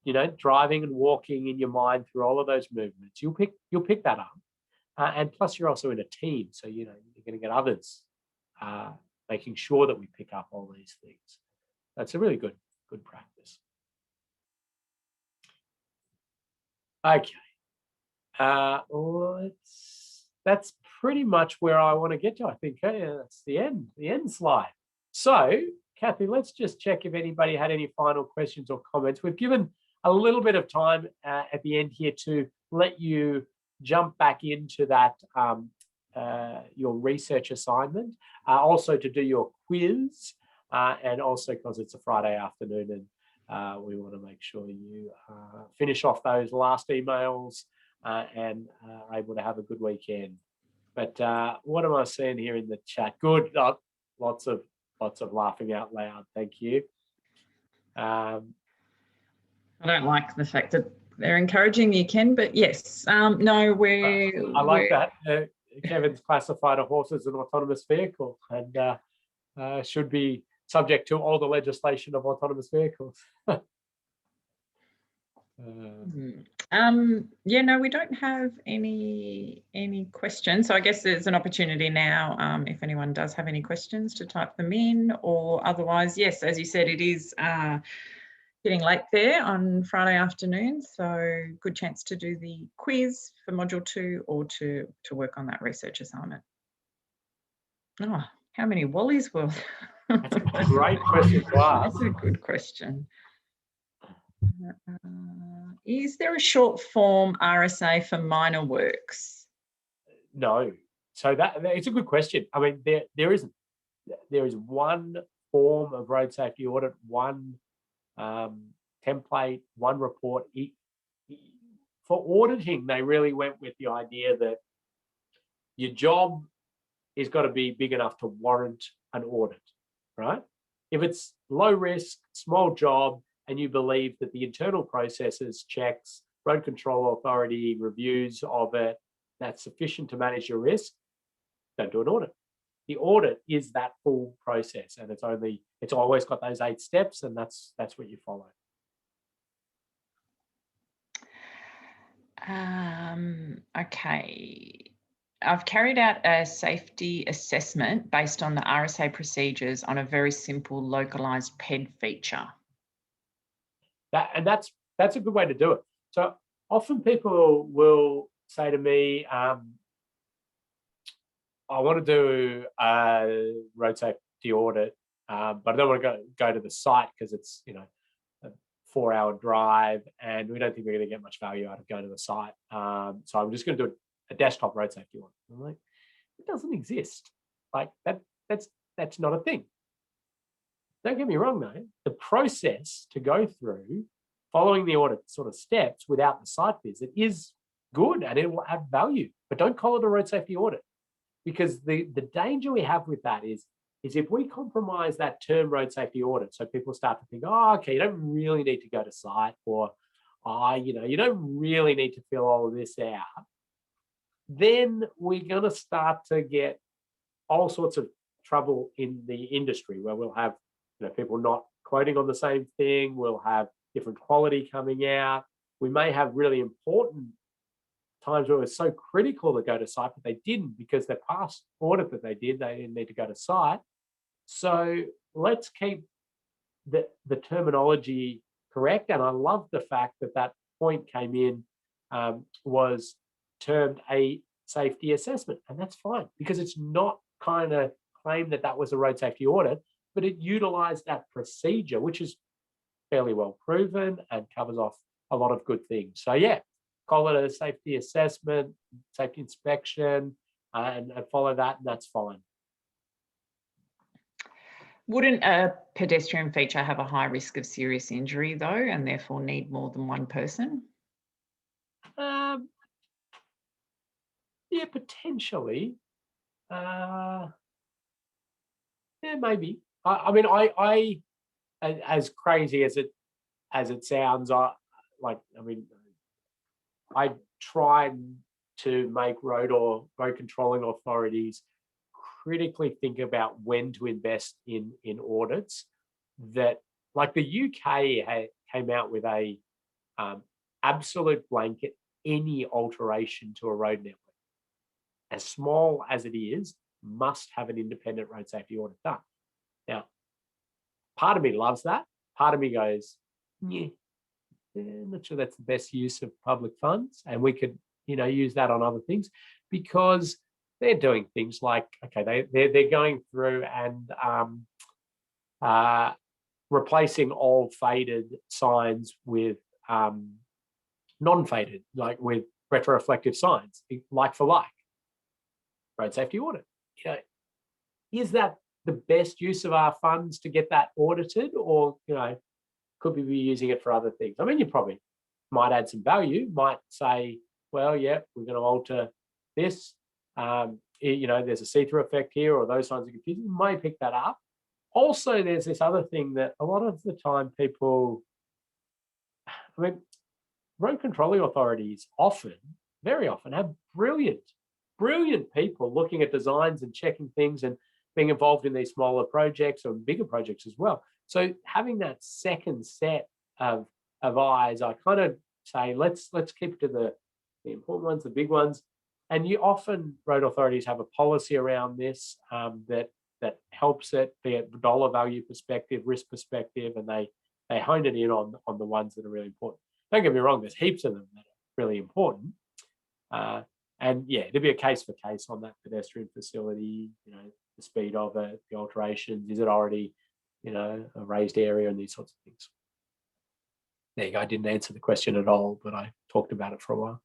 you know, driving and walking in your mind through all of those movements, you'll pick that up. And plus, you're also in a team, so you know you're going to get others making sure that we pick up all these things. That's a really good practice. Okay, that's pretty much where I want to get to. I think that's the end slide. So, Kathy, let's just check if anybody had any final questions or comments. We've given a little bit of time at the end here to let you jump back into that your research assignment, also to do your quiz, and also because it's a Friday afternoon and we want to make sure you finish off those last emails and are able to have a good weekend. But what am I seeing here in the chat? Good, lots of laughing out loud. Thank you. I don't like the fact that they're encouraging you, Ken, but yes, no, I like that. Kevin's classified a horse as an autonomous vehicle and should be subject to all the legislation of autonomous vehicles. Yeah, no, we don't have any questions. So I guess there's an opportunity now, if anyone does have any questions, to type them in, or otherwise, yes, as you said, it is getting late there on Friday afternoon, so good chance to do the quiz for module 2 or to work on that research assignment. Oh, how many Wallies will? That's a great question to ask. That's a good question. Is there a short form RSA for minor works? No. So that it's a good question. I mean, there is one form of road safety audit, one template, one report. For auditing, they really went with the idea that your job is got to be big enough to warrant an audit. right? If it's low risk, small job, and you believe that the internal processes, checks, road control authority reviews of it, that's sufficient to manage your risk, don't do an audit. The audit is that full process, and it's always got those 8 steps, and that's what you follow. Okay. I've carried out a safety assessment based on the RSA procedures on a very simple localized PED feature. That's a good way to do it. So often people will say to me, I want to do a road safety audit, but I don't want to go to the site because it's a 4-hour drive, and we don't think we're going to get much value out of going to the site. So I'm just going to do a desktop road safety audit. I'm like, it doesn't exist. Like that's not a thing. Don't get me wrong though, the process to go through following the audit sort of steps without the site visit is good and it will add value, but don't call it a road safety audit, because the danger we have with that is if we compromise that term road safety audit, so people start to think, oh, okay, you don't really need to go to site, or you don't really need to fill all of this out, then we're going to start to get all sorts of trouble in the industry where we'll have people not quoting on the same thing, we'll have different quality coming out, we may have really important times where it was so critical to go to site, but they didn't because their past audit that they didn't need to go to site. So let's keep the terminology correct. And I love the fact that point came in, was termed a safety assessment. And that's fine, because it's not kind of claimed that was a road safety audit, but it utilized that procedure, which is fairly well proven and covers off a lot of good things. So yeah, call it a safety assessment, safety inspection, and follow that, and that's fine. Wouldn't a pedestrian feature have a high risk of serious injury though, and therefore need more than one person? Yeah, potentially. Yeah, maybe. I mean, I as crazy as it sounds, I try to make road controlling authorities critically think about when to invest in audits. That, like, the UK came out with a absolute blanket, any alteration to a road network, as small as it is, must have an independent road safety audit done. Now, part of me loves that. Part of me goes, yeah, I'm not sure that's the best use of public funds, and we could, use that on other things, because they're doing things like, okay, they're going through and replacing all faded signs with non-faded, like with retroreflective signs, like for like. Road safety audit. Is that the best use of our funds to get that audited, or could we be using it for other things? I mean, you probably might add some value. Might say, well, yeah, we're going to alter this. There's a see-through effect here, or those kinds of confusion. You may pick that up. Also, there's this other thing that a lot of the time people, road controlling authorities very often have brilliant people looking at designs and checking things and being involved in these smaller projects or bigger projects as well. So having that second set of eyes, I kind of say, let's keep it to the important ones, the big ones. And you often, road authorities have a policy around this that helps it, be it dollar value perspective, risk perspective, and they hone it in on the ones that are really important. Don't get me wrong, there's heaps of them that are really important. And yeah, it'd be a case for case on that pedestrian facility, the speed of it, the alterations, is it already, a raised area, and these sorts of things. There you go. I didn't answer the question at all, but I talked about it for a while.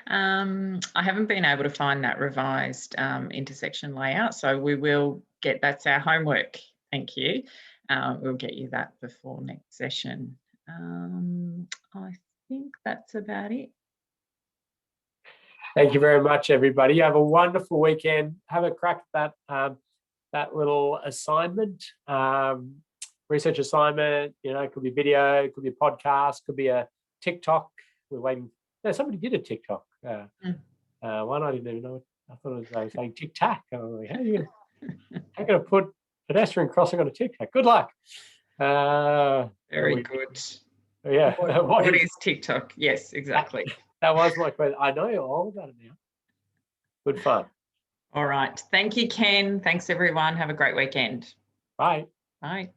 I haven't been able to find that revised intersection layout, so we will get, that's our homework. Thank you. We'll get you that before next session. I think that's about it. Thank you very much, everybody. Have a wonderful weekend. Have a crack at that little assignment, research assignment. It could be video, it could be a podcast, could be a TikTok. We're waiting. No, somebody did a TikTok. One I didn't even know. I thought it was saying tic tac. Like, how are you going to put pedestrian crossing on a tic tac? Good luck. Very good. Yeah. What is TikTok? Yes, exactly. That was my question. I know all about it now. Good fun. All right. Thank you, Ken. Thanks, everyone. Have a great weekend. Bye. Bye.